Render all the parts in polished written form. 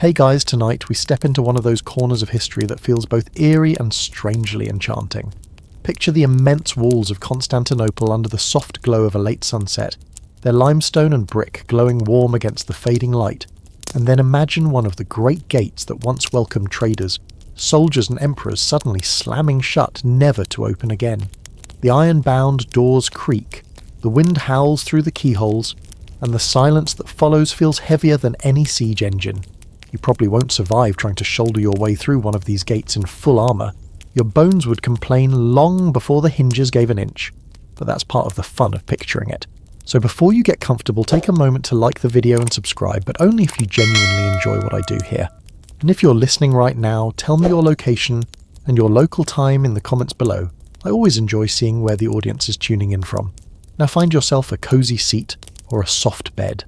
Hey guys, tonight we step into one of those corners of history that feels both eerie and strangely enchanting. Picture the immense walls of Constantinople under the soft glow of a late sunset, their limestone and brick glowing warm against the fading light, and then imagine one of the great gates that once welcomed traders, soldiers and emperors suddenly slamming shut, never to open again. The iron-bound doors creak, the wind howls through the keyholes, and the silence that follows feels heavier than any siege engine. You probably won't survive trying to shoulder your way through one of these gates in full armour. Your bones would complain long before the hinges gave an inch, but that's part of the fun of picturing it. So before you get comfortable, take a moment to like the video and subscribe, but only if you genuinely enjoy what I do here. And if you're listening right now, tell me your location and your local time in the comments below. I always enjoy seeing where the audience is tuning in from. Now find yourself a cosy seat or a soft bed.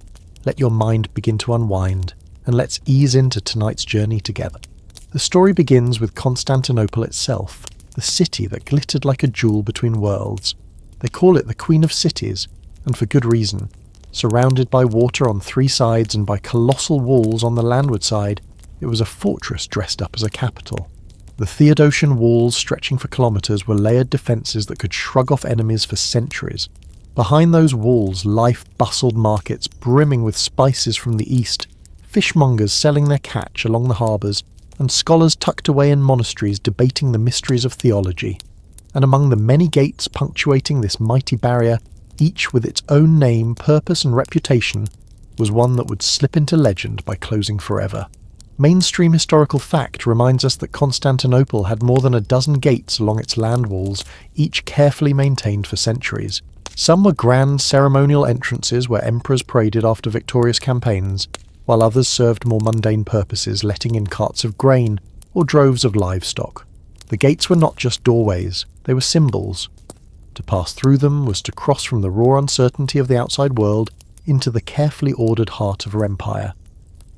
Let your mind begin to unwind, and let's ease into tonight's journey together. The story begins with Constantinople itself, the city that glittered like a jewel between worlds. They call it the Queen of Cities, and for good reason. Surrounded by water on three sides and by colossal walls on the landward side, it was a fortress dressed up as a capital. The Theodosian walls stretching for kilometres were layered defences that could shrug off enemies for centuries. Behind those walls, life bustled markets brimming with spices from the east, fishmongers selling their catch along the harbours, and scholars tucked away in monasteries debating the mysteries of theology. And among the many gates punctuating this mighty barrier, each with its own name, purpose and reputation, was one that would slip into legend by closing forever. Mainstream historical fact reminds us that Constantinople had more than a dozen gates along its land walls, each carefully maintained for centuries. Some were grand ceremonial entrances where emperors paraded after victorious campaigns, while others served more mundane purposes, letting in carts of grain or droves of livestock. The gates were not just doorways, they were symbols. To pass through them was to cross from the raw uncertainty of the outside world into the carefully ordered heart of her empire.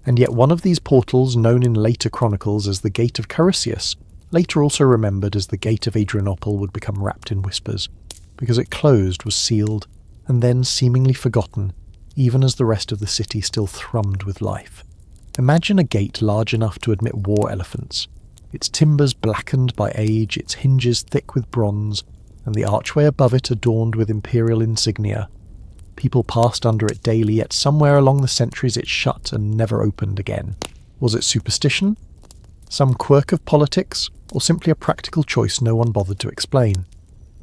And yet one of these portals, known in later chronicles as the Gate of Carisius, later also remembered as the Gate of Adrianople, would become wrapped in whispers, because it closed, was sealed, and then seemingly forgotten, even as the rest of the city still thrummed with life. Imagine a gate large enough to admit war elephants, its timbers blackened by age, its hinges thick with bronze, and the archway above it adorned with imperial insignia. People passed under it daily, yet somewhere along the centuries it shut and never opened again. Was it superstition? Some quirk of politics? Or simply a practical choice no one bothered to explain?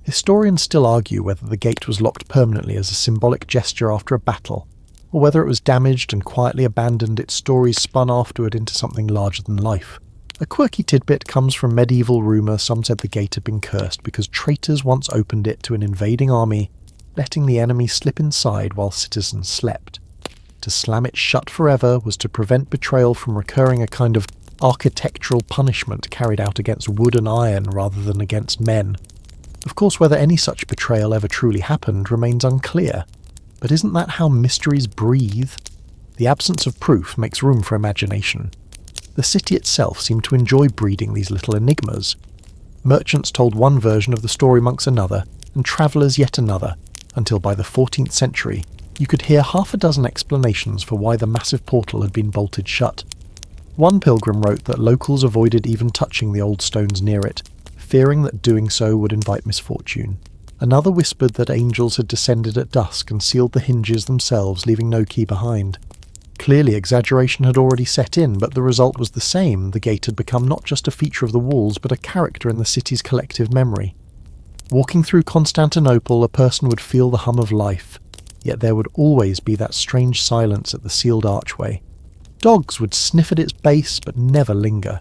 Historians still argue whether the gate was locked permanently as a symbolic gesture after a battle, or whether it was damaged and quietly abandoned, its stories spun afterward into something larger than life. A quirky tidbit comes from medieval rumour. Some said the gate had been cursed because traitors once opened it to an invading army, letting the enemy slip inside while citizens slept. To slam it shut forever was to prevent betrayal from recurring, a kind of architectural punishment carried out against wood and iron rather than against men. Of course, whether any such betrayal ever truly happened remains unclear, but isn't that how mysteries breathe? The absence of proof makes room for imagination. The city itself seemed to enjoy breeding these little enigmas. Merchants told one version of the story, monks another, and travellers yet another, until by the 14th century you could hear half a dozen explanations for why the massive portal had been bolted shut. One pilgrim wrote that locals avoided even touching the old stones near it, fearing that doing so would invite misfortune. Another whispered that angels had descended at dusk and sealed the hinges themselves, leaving no key behind. Clearly exaggeration had already set in, but the result was the same. The gate had become not just a feature of the walls, but a character in the city's collective memory. Walking through Constantinople, a person would feel the hum of life, yet there would always be that strange silence at the sealed archway. Dogs would sniff at its base, but never linger.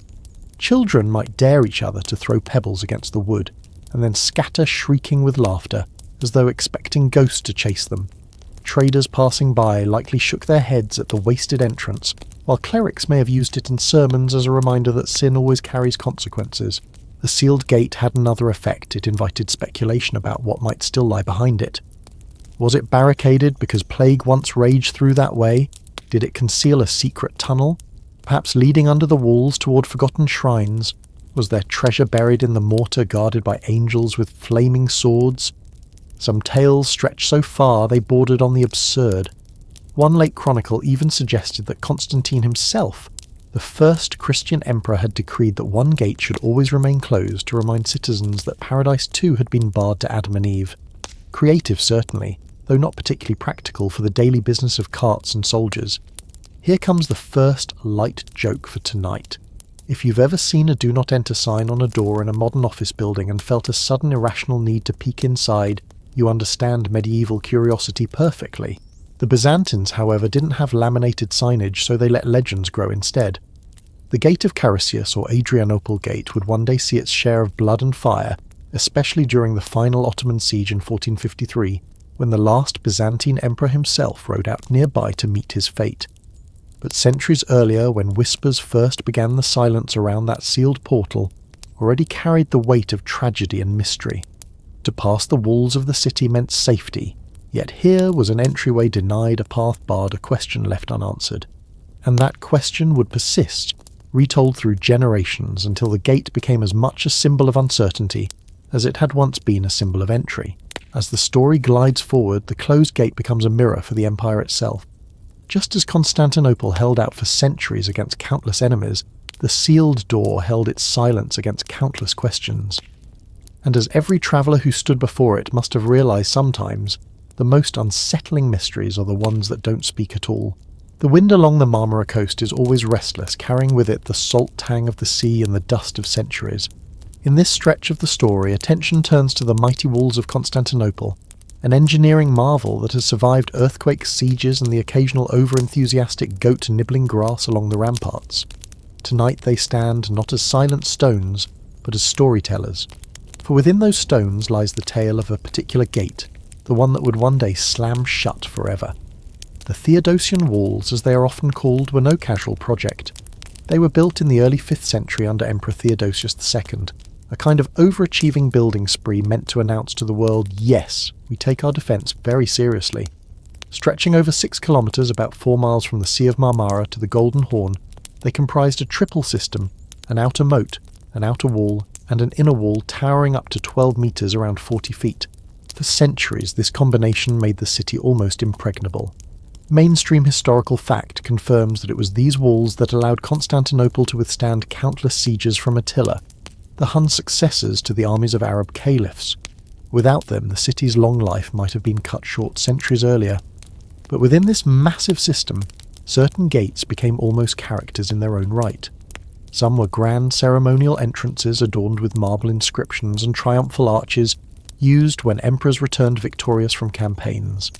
Children might dare each other to throw pebbles against the wood, and then scatter shrieking with laughter, as though expecting ghosts to chase them. Traders passing by likely shook their heads at the wasted entrance, while clerics may have used it in sermons as a reminder that sin always carries consequences. The sealed gate had another effect. It invited speculation about what might still lie behind it. Was it barricaded because plague once raged through that way? Did it conceal a secret tunnel, perhaps leading under the walls toward forgotten shrines? Was there treasure buried in the mortar guarded by angels with flaming swords? Some tales stretched so far they bordered on the absurd. One late chronicle even suggested that Constantine himself The first Christian emperor had decreed that one gate should always remain closed to remind citizens that paradise too had been barred to Adam and Eve. Creative, certainly, though not particularly practical for the daily business of carts and soldiers. Here comes the first light joke for tonight. If you've ever seen a do not enter sign on a door in a modern office building and felt a sudden irrational need to peek inside, you understand medieval curiosity perfectly. The Byzantines, however, didn't have laminated signage, so they let legends grow instead. The Gate of Carausius, or Adrianople Gate, would one day see its share of blood and fire, especially during the final Ottoman siege in 1453, when the last Byzantine emperor himself rode out nearby to meet his fate. But centuries earlier, when whispers first began the silence around that sealed portal, already carried the weight of tragedy and mystery. To pass the walls of the city meant safety, yet here was an entryway denied, a path barred, a question left unanswered. And that question would persist, retold through generations, until the gate became as much a symbol of uncertainty as it had once been a symbol of entry. As the story glides forward, the closed gate becomes a mirror for the empire itself. Just as Constantinople held out for centuries against countless enemies, the sealed door held its silence against countless questions. And as every traveller who stood before it must have realised sometimes, the most unsettling mysteries are the ones that don't speak at all. The wind along the Marmara coast is always restless, carrying with it the salt tang of the sea and the dust of centuries. In this stretch of the story, attention turns to the mighty walls of Constantinople, an engineering marvel that has survived earthquakes, sieges, and the occasional over-enthusiastic goat nibbling grass along the ramparts. Tonight they stand not as silent stones, but as storytellers. For within those stones lies the tale of a particular gate, the one that would one day slam shut forever. The Theodosian walls, as they are often called, were no casual project. They were built in the early 5th century under Emperor Theodosius II, a kind of overachieving building spree meant to announce to the world, yes, we take our defence very seriously. Stretching over 6 kilometres, about 4 miles from the Sea of Marmara to the Golden Horn, they comprised a triple system, an outer moat, an outer wall, and an inner wall towering up to 12 metres, around 40 feet. For centuries, this combination made the city almost impregnable. Mainstream historical fact confirms that it was these walls that allowed Constantinople to withstand countless sieges from Attila, the Hun successors to the armies of Arab caliphs. Without them, the city's long life might have been cut short centuries earlier. But within this massive system, certain gates became almost characters in their own right. Some were grand ceremonial entrances adorned with marble inscriptions and triumphal arches, used when emperors returned victorious from campaigns.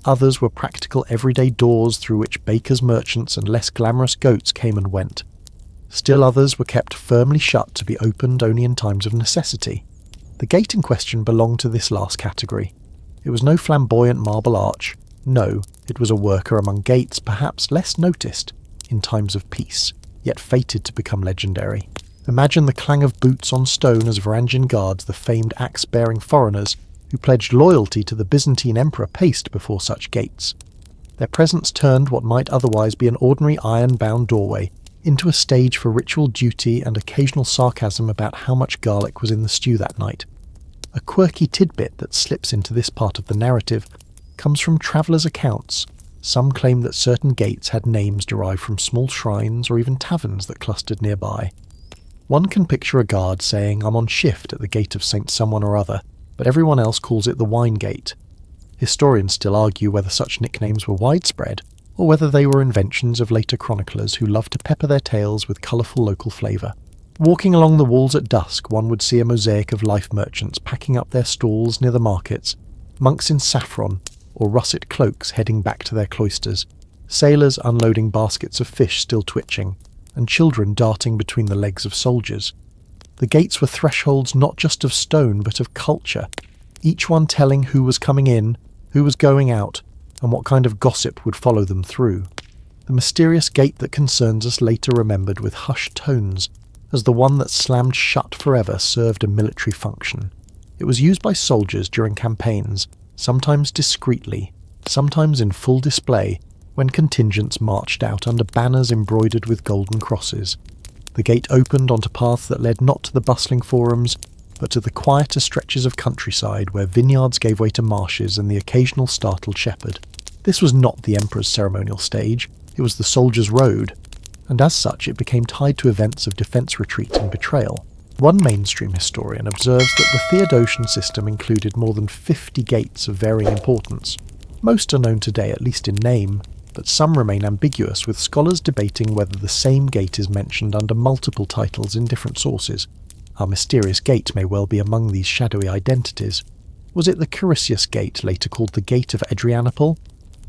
Others were practical everyday doors through which bakers, merchants, and less glamorous goats came and went. Still others were kept firmly shut to be opened only in times of necessity. The gate in question belonged to this last category. It was no flamboyant marble arch. No, it was a worker among gates, perhaps less noticed in times of peace, yet fated to become legendary. Imagine the clang of boots on stone as Varangian guards, the famed axe-bearing foreigners who pledged loyalty to the Byzantine emperor, paced before such gates. Their presence turned what might otherwise be an ordinary iron-bound doorway into a stage for ritual duty and occasional sarcasm about how much garlic was in the stew that night. A quirky tidbit that slips into this part of the narrative comes from travellers' accounts. Some claim that certain gates had names derived from small shrines or even taverns that clustered nearby. One can picture a guard saying, "I'm on shift at the gate of St. Someone or other," but everyone else calls it the Wine Gate. Historians still argue whether such nicknames were widespread, or whether they were inventions of later chroniclers who loved to pepper their tales with colourful local flavour. Walking along the walls at dusk, one would see a mosaic of life merchants packing up their stalls near the markets, monks in saffron or russet cloaks heading back to their cloisters, sailors unloading baskets of fish still twitching, and children darting between the legs of soldiers. The gates were thresholds not just of stone but of culture, each one telling who was coming in, who was going out, and what kind of gossip would follow them through. The mysterious gate that concerns us later remembered with hushed tones, as the one that slammed shut forever served a military function. It was used by soldiers during campaigns, sometimes discreetly, sometimes in full display, when contingents marched out under banners embroidered with golden crosses. The gate opened onto paths that led not to the bustling forums, but to the quieter stretches of countryside where vineyards gave way to marshes and the occasional startled shepherd. This was not the emperor's ceremonial stage, it was the soldier's road, and as such it became tied to events of defence retreat and betrayal. One mainstream historian observes that the Theodosian system included more than 50 gates of varying importance. Most are known today, at least in name, but some remain ambiguous, with scholars debating whether the same gate is mentioned under multiple titles in different sources. Our mysterious gate may well be among these shadowy identities. Was it the Carisius Gate, later called the Gate of Adrianople?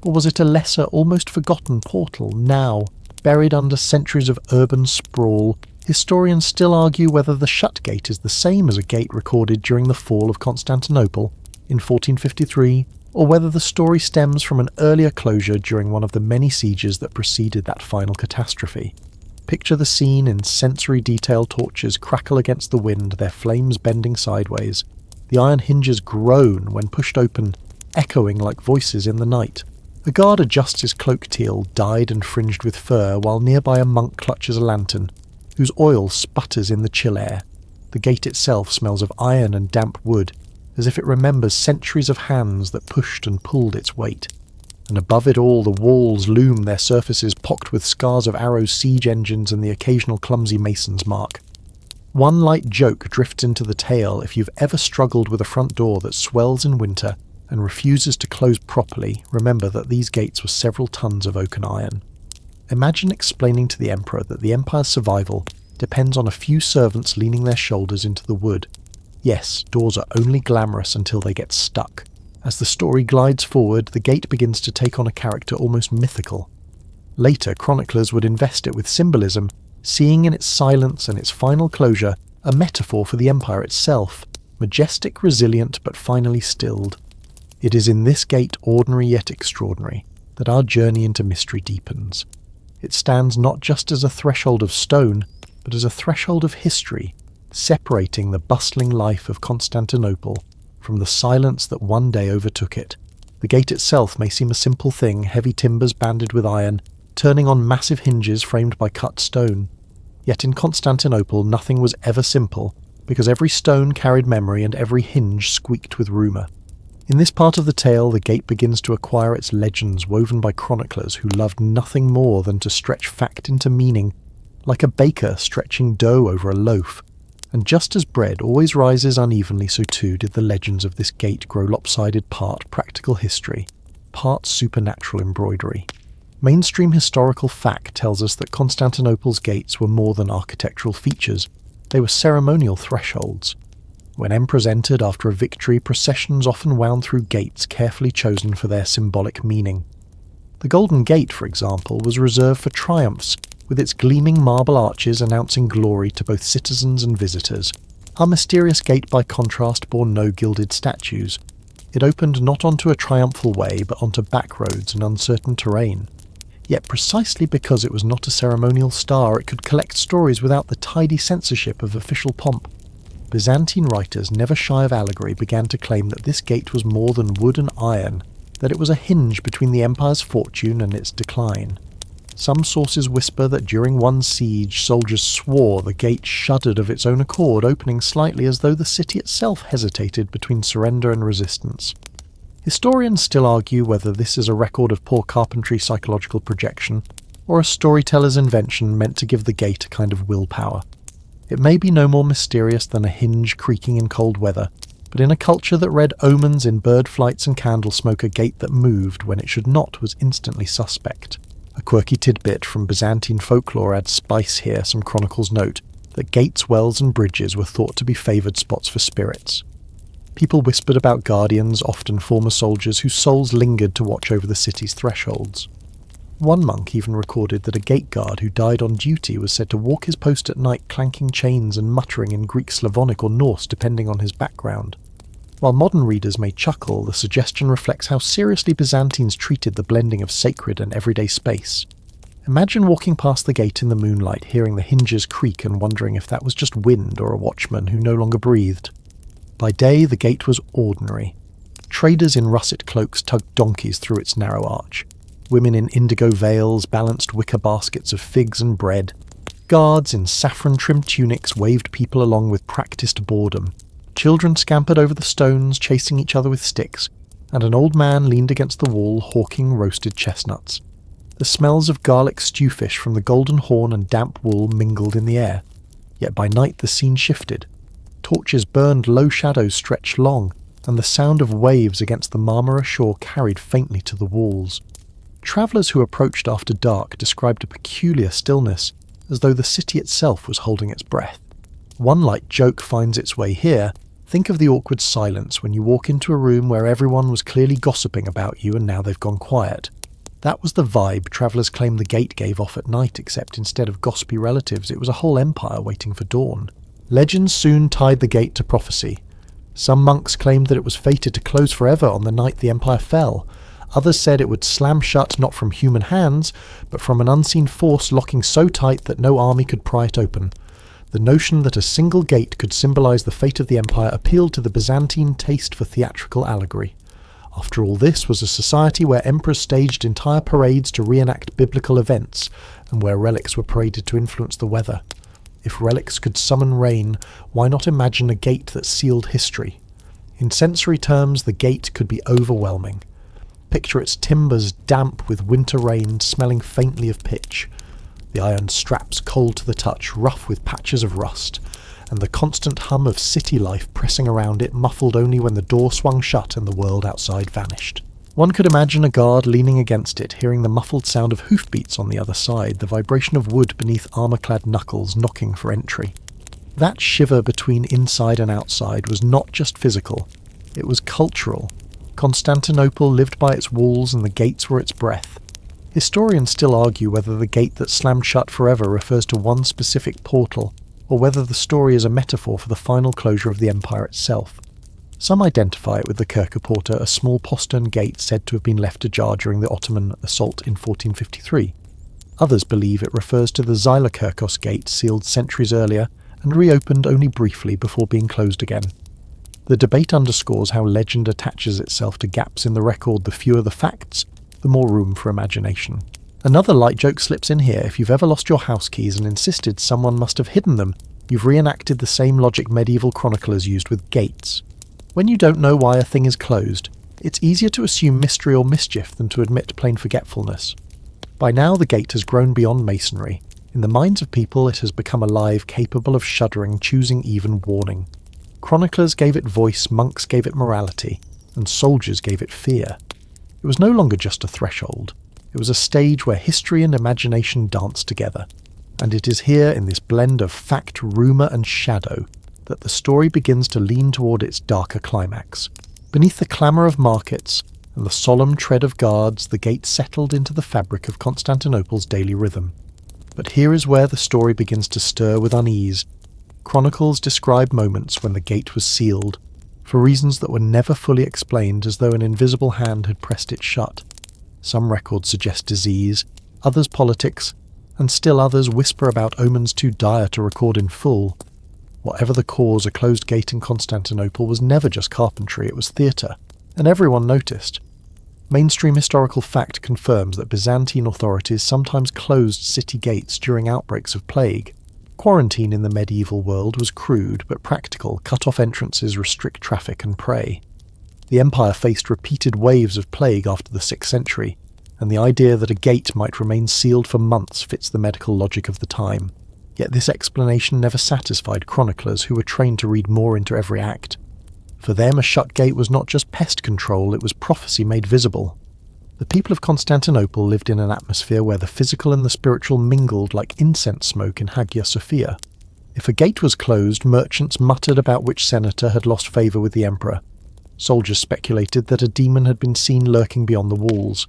Or was it a lesser, almost forgotten portal, now, buried under centuries of urban sprawl? Historians still argue whether the Shut Gate is the same as a gate recorded during the fall of Constantinople in 1453, or whether the story stems from an earlier closure during one of the many sieges that preceded that final catastrophe. Picture the scene in sensory detail. Torches crackle against the wind, their flames bending sideways. The iron hinges groan when pushed open, echoing like voices in the night. A guard adjusts his cloak teal, dyed and fringed with fur, while nearby a monk clutches a lantern, whose oil sputters in the chill air. The gate itself smells of iron and damp wood, as if it remembers centuries of hands that pushed and pulled its weight. And above it all the walls loom, their surfaces pocked with scars of arrows, siege engines, and the occasional clumsy mason's mark. One light joke drifts into the tale if you've ever struggled with a front door that swells in winter and refuses to close properly. Remember that these gates were several tons of oak and iron. Imagine explaining to the emperor that the empire's survival depends on a few servants leaning their shoulders into the wood. Yes, doors are only glamorous until they get stuck. As the story glides forward, the gate begins to take on a character almost mythical. Later, chroniclers would invest it with symbolism, seeing in its silence and its final closure a metaphor for the empire itself, majestic, resilient, but finally stilled. It is in this gate, ordinary yet extraordinary, that our journey into mystery deepens. It stands not just as a threshold of stone, but as a threshold of history, separating the bustling life of Constantinople from the silence that one day overtook it. The gate itself may seem a simple thing, heavy timbers banded with iron, turning on massive hinges framed by cut stone. Yet in Constantinople nothing was ever simple, because every stone carried memory and every hinge squeaked with rumour. In this part of the tale, the gate begins to acquire its legends woven by chroniclers who loved nothing more than to stretch fact into meaning, like a baker stretching dough over a loaf. And just as bread always rises unevenly, so too did the legends of this gate grow lopsided, part practical history, part supernatural embroidery. Mainstream historical fact tells us that Constantinople's gates were more than architectural features. They were ceremonial thresholds. When emperors entered after a victory, processions often wound through gates carefully chosen for their symbolic meaning. The Golden Gate, for example, was reserved for triumphs, with its gleaming marble arches announcing glory to both citizens and visitors. Our mysterious gate, by contrast, bore no gilded statues. It opened not onto a triumphal way, but onto back roads and uncertain terrain. Yet precisely because it was not a ceremonial star, it could collect stories without the tidy censorship of official pomp. Byzantine writers, never shy of allegory, began to claim that this gate was more than wood and iron, that it was a hinge between the empire's fortune and its decline. Some sources whisper that during one siege, soldiers swore the gate shuddered of its own accord, opening slightly as though the city itself hesitated between surrender and resistance. Historians still argue whether this is a record of poor carpentry, psychological projection, or a storyteller's invention meant to give the gate a kind of willpower. It may be no more mysterious than a hinge creaking in cold weather, but in a culture that read omens in bird flights and candle smoke, a gate that moved when it should not was instantly suspect. A quirky tidbit from Byzantine folklore adds spice here. Some chronicles note that gates, wells and bridges were thought to be favoured spots for spirits. People whispered about guardians, often former soldiers, whose souls lingered to watch over the city's thresholds. One monk even recorded that a gate guard who died on duty was said to walk his post at night clanking chains and muttering in Greek, Slavonic or Norse depending on his background. While modern readers may chuckle, the suggestion reflects how seriously Byzantines treated the blending of sacred and everyday space. Imagine walking past the gate in the moonlight, hearing the hinges creak and wondering if that was just wind or a watchman who no longer breathed. By day, the gate was ordinary. Traders in russet cloaks tugged donkeys through its narrow arch. Women in indigo veils balanced wicker baskets of figs and bread. Guards in saffron-trimmed tunics waved people along with practiced boredom. Children scampered over the stones, chasing each other with sticks, and an old man leaned against the wall hawking roasted chestnuts. The smells of garlic stewfish from the Golden Horn and damp wool mingled in the air. Yet by night the scene shifted. Torches burned, low shadows stretched long, and the sound of waves against the Marmara shore carried faintly to the walls. Travellers who approached after dark described a peculiar stillness, as though the city itself was holding its breath. One light joke finds its way here. Think of the awkward silence when you walk into a room where everyone was clearly gossiping about you and now they've gone quiet. That was the vibe travellers claim the gate gave off at night, except instead of gossipy relatives, it was a whole empire waiting for dawn. Legends soon tied the gate to prophecy. Some monks claimed that it was fated to close forever on the night the empire fell. Others said it would slam shut not from human hands, but from an unseen force locking so tight that no army could pry it open. The notion that a single gate could symbolise the fate of the empire appealed to the Byzantine taste for theatrical allegory. After all, this was a society where emperors staged entire parades to reenact biblical events, and where relics were paraded to influence the weather. If relics could summon rain, why not imagine a gate that sealed history? In sensory terms, the gate could be overwhelming. Picture its timbers damp with winter rain, smelling faintly of pitch. The iron straps cold to the touch, rough with patches of rust, and the constant hum of city life pressing around it, muffled only when the door swung shut and the world outside vanished. One could imagine a guard leaning against it, hearing the muffled sound of hoofbeats on the other side, the vibration of wood beneath armour-clad knuckles knocking for entry. That shiver between inside and outside was not just physical, it was cultural. Constantinople lived by its walls and the gates were its breath. Historians still argue whether the gate that slammed shut forever refers to one specific portal, or whether the story is a metaphor for the final closure of the empire itself. Some identify it with the Kerkoporta, a small postern gate said to have been left ajar during the Ottoman assault in 1453. Others believe it refers to the Zyla gate, sealed centuries earlier and reopened only briefly before being closed again. The debate underscores how legend attaches itself to gaps in the record. The fewer the facts, the more room for imagination. Another light joke slips in here. If you've ever lost your house keys and insisted someone must have hidden them, you've reenacted the same logic medieval chroniclers used with gates. When you don't know why a thing is closed, it's easier to assume mystery or mischief than to admit plain forgetfulness. By now the gate has grown beyond masonry. In the minds of people it has become alive, capable of shuddering, choosing even warning. Chroniclers gave it voice, monks gave it morality, and soldiers gave it fear. It was no longer just a threshold. It was a stage where history and imagination danced together. And it is here, in this blend of fact, rumour and shadow, that the story begins to lean toward its darker climax. Beneath the clamour of markets and the solemn tread of guards, the gate settled into the fabric of Constantinople's daily rhythm. But here is where the story begins to stir with unease. Chronicles describe moments when the gate was sealed, for reasons that were never fully explained, as though an invisible hand had pressed it shut. Some records suggest disease, others politics, and still others whisper about omens too dire to record in full. Whatever the cause, a closed gate in Constantinople was never just carpentry, it was theatre, and everyone noticed. Mainstream historical fact confirms that Byzantine authorities sometimes closed city gates during outbreaks of plague. Quarantine in the medieval world was crude but practical. Cut off entrances, restrict traffic and pray. The empire faced repeated waves of plague after the 6th century, and the idea that a gate might remain sealed for months fits the medical logic of the time. Yet this explanation never satisfied chroniclers who were trained to read more into every act. For them, a shut gate was not just pest control, it was prophecy made visible. The people of Constantinople lived in an atmosphere where the physical and the spiritual mingled like incense smoke in Hagia Sophia. If a gate was closed, merchants muttered about which senator had lost favour with the emperor. Soldiers speculated that a demon had been seen lurking beyond the walls.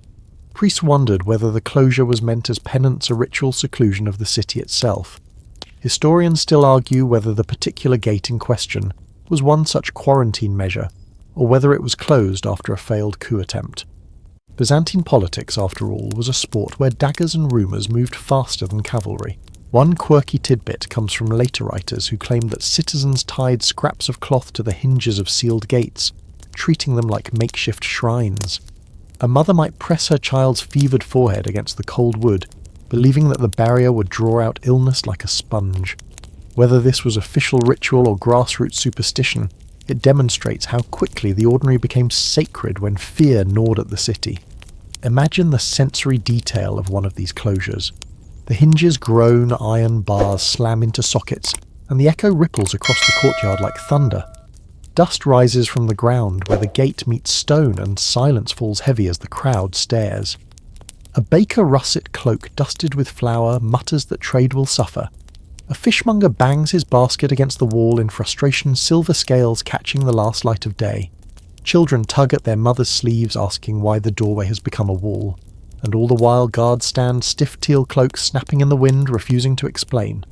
Priests wondered whether the closure was meant as penance, a ritual seclusion of the city itself. Historians still argue whether the particular gate in question was one such quarantine measure, or whether it was closed after a failed coup attempt. Byzantine politics, after all, was a sport where daggers and rumours moved faster than cavalry. One quirky tidbit comes from later writers who claimed that citizens tied scraps of cloth to the hinges of sealed gates, treating them like makeshift shrines. A mother might press her child's fevered forehead against the cold wood, believing that the barrier would draw out illness like a sponge. Whether this was official ritual or grassroots superstition, it demonstrates how quickly the ordinary became sacred when fear gnawed at the city. Imagine the sensory detail of one of these closures. The hinges groan, iron bars slam into sockets, and the echo ripples across the courtyard like thunder. Dust rises from the ground where the gate meets stone, and silence falls heavy as the crowd stares. A baker russet cloak dusted with flour mutters that trade will suffer. A fishmonger bangs his basket against the wall in frustration, silver scales catching the last light of day. Children tug at their mother's sleeves, asking why the doorway has become a wall. And all the while guards stand, stiff teal cloaks snapping in the wind, refusing to explain.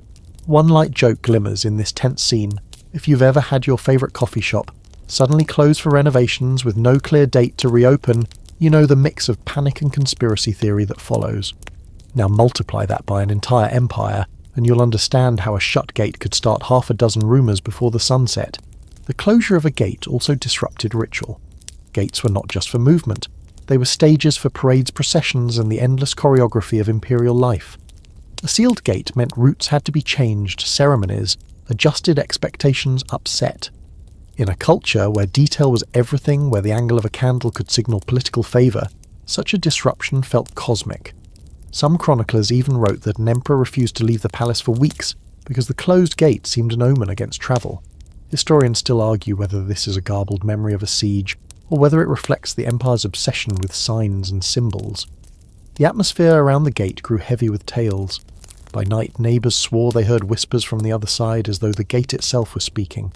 One light joke glimmers in this tense scene. If you've ever had your favourite coffee shop suddenly close for renovations with no clear date to reopen, you know the mix of panic and conspiracy theory that follows. Now multiply that by an entire empire, and you'll understand how a shut gate could start half a dozen rumours before the sunset. The closure of a gate also disrupted ritual. Gates were not just for movement. They were stages for parades, processions, and the endless choreography of imperial life. A sealed gate meant routes had to be changed, ceremonies, adjusted, expectations upset. In a culture where detail was everything, where the angle of a candle could signal political favour, such a disruption felt cosmic. Some chroniclers even wrote that an emperor refused to leave the palace for weeks because the closed gate seemed an omen against travel. Historians still argue whether this is a garbled memory of a siege, or whether it reflects the empire's obsession with signs and symbols. The atmosphere around the gate grew heavy with tales. By night, neighbours swore they heard whispers from the other side as though the gate itself was speaking.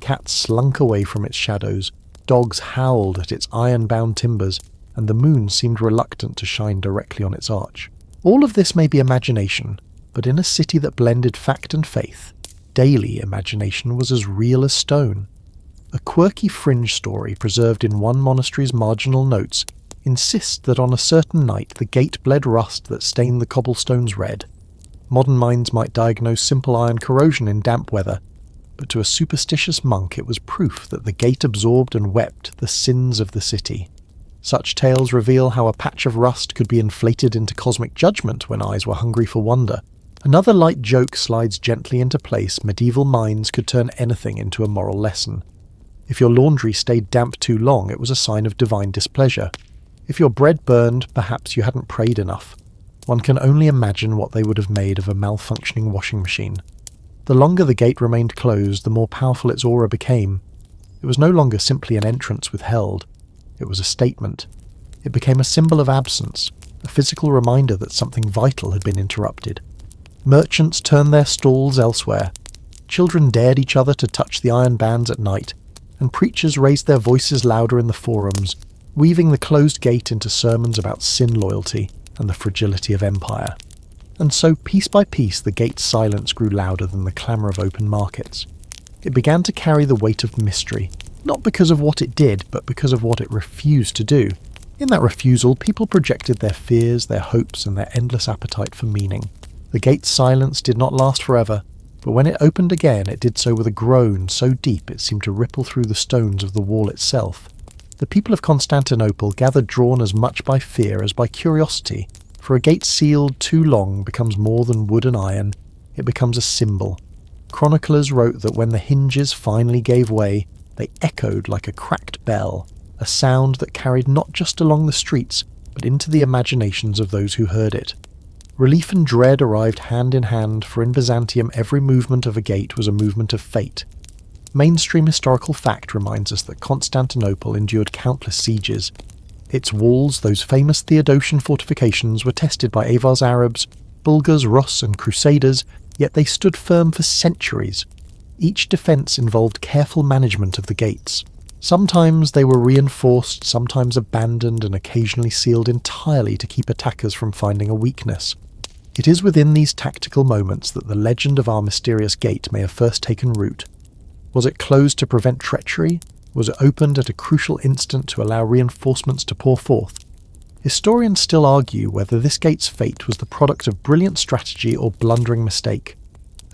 Cats slunk away from its shadows, dogs howled at its iron-bound timbers, and the moon seemed reluctant to shine directly on its arch. All of this may be imagination, but in a city that blended fact and faith, daily imagination was as real as stone. A quirky fringe story preserved in one monastery's marginal notes insists that on a certain night the gate bled rust that stained the cobblestones red. Modern minds might diagnose simple iron corrosion in damp weather, but to a superstitious monk it was proof that the gate absorbed and wept the sins of the city. Such tales reveal how a patch of rust could be inflated into cosmic judgment when eyes were hungry for wonder. Another light joke slides gently into place. Medieval minds could turn anything into a moral lesson. If your laundry stayed damp too long, it was a sign of divine displeasure. If your bread burned, perhaps you hadn't prayed enough. One can only imagine what they would have made of a malfunctioning washing machine. The longer the gate remained closed, the more powerful its aura became. It was no longer simply an entrance withheld. It was a statement. It became a symbol of absence, a physical reminder that something vital had been interrupted. Merchants turned their stalls elsewhere. Children dared each other to touch the iron bands at night, and preachers raised their voices louder in the forums, weaving the closed gate into sermons about sin, loyalty, and the fragility of empire. And so, piece by piece, the gate's silence grew louder than the clamour of open markets. It began to carry the weight of mystery, not because of what it did, but because of what it refused to do. In that refusal, people projected their fears, their hopes, and their endless appetite for meaning. The gate's silence did not last forever, but when it opened again, it did so with a groan so deep it seemed to ripple through the stones of the wall itself. The people of Constantinople gathered, drawn as much by fear as by curiosity, for a gate sealed too long becomes more than wood and iron, it becomes a symbol. Chroniclers wrote that when the hinges finally gave way, they echoed like a cracked bell, a sound that carried not just along the streets, but into the imaginations of those who heard it. Relief and dread arrived hand in hand, for in Byzantium every movement of a gate was a movement of fate. Mainstream historical fact reminds us that Constantinople endured countless sieges. Its walls, those famous Theodosian fortifications, were tested by Avars Arabs, Bulgars, Rus and Crusaders, yet they stood firm for centuries. Each defence involved careful management of the gates. Sometimes they were reinforced, sometimes abandoned, and occasionally sealed entirely to keep attackers from finding a weakness. It is within these tactical moments that the legend of our mysterious gate may have first taken root. Was it closed to prevent treachery? Was it opened at a crucial instant to allow reinforcements to pour forth? Historians still argue whether this gate's fate was the product of brilliant strategy or blundering mistake.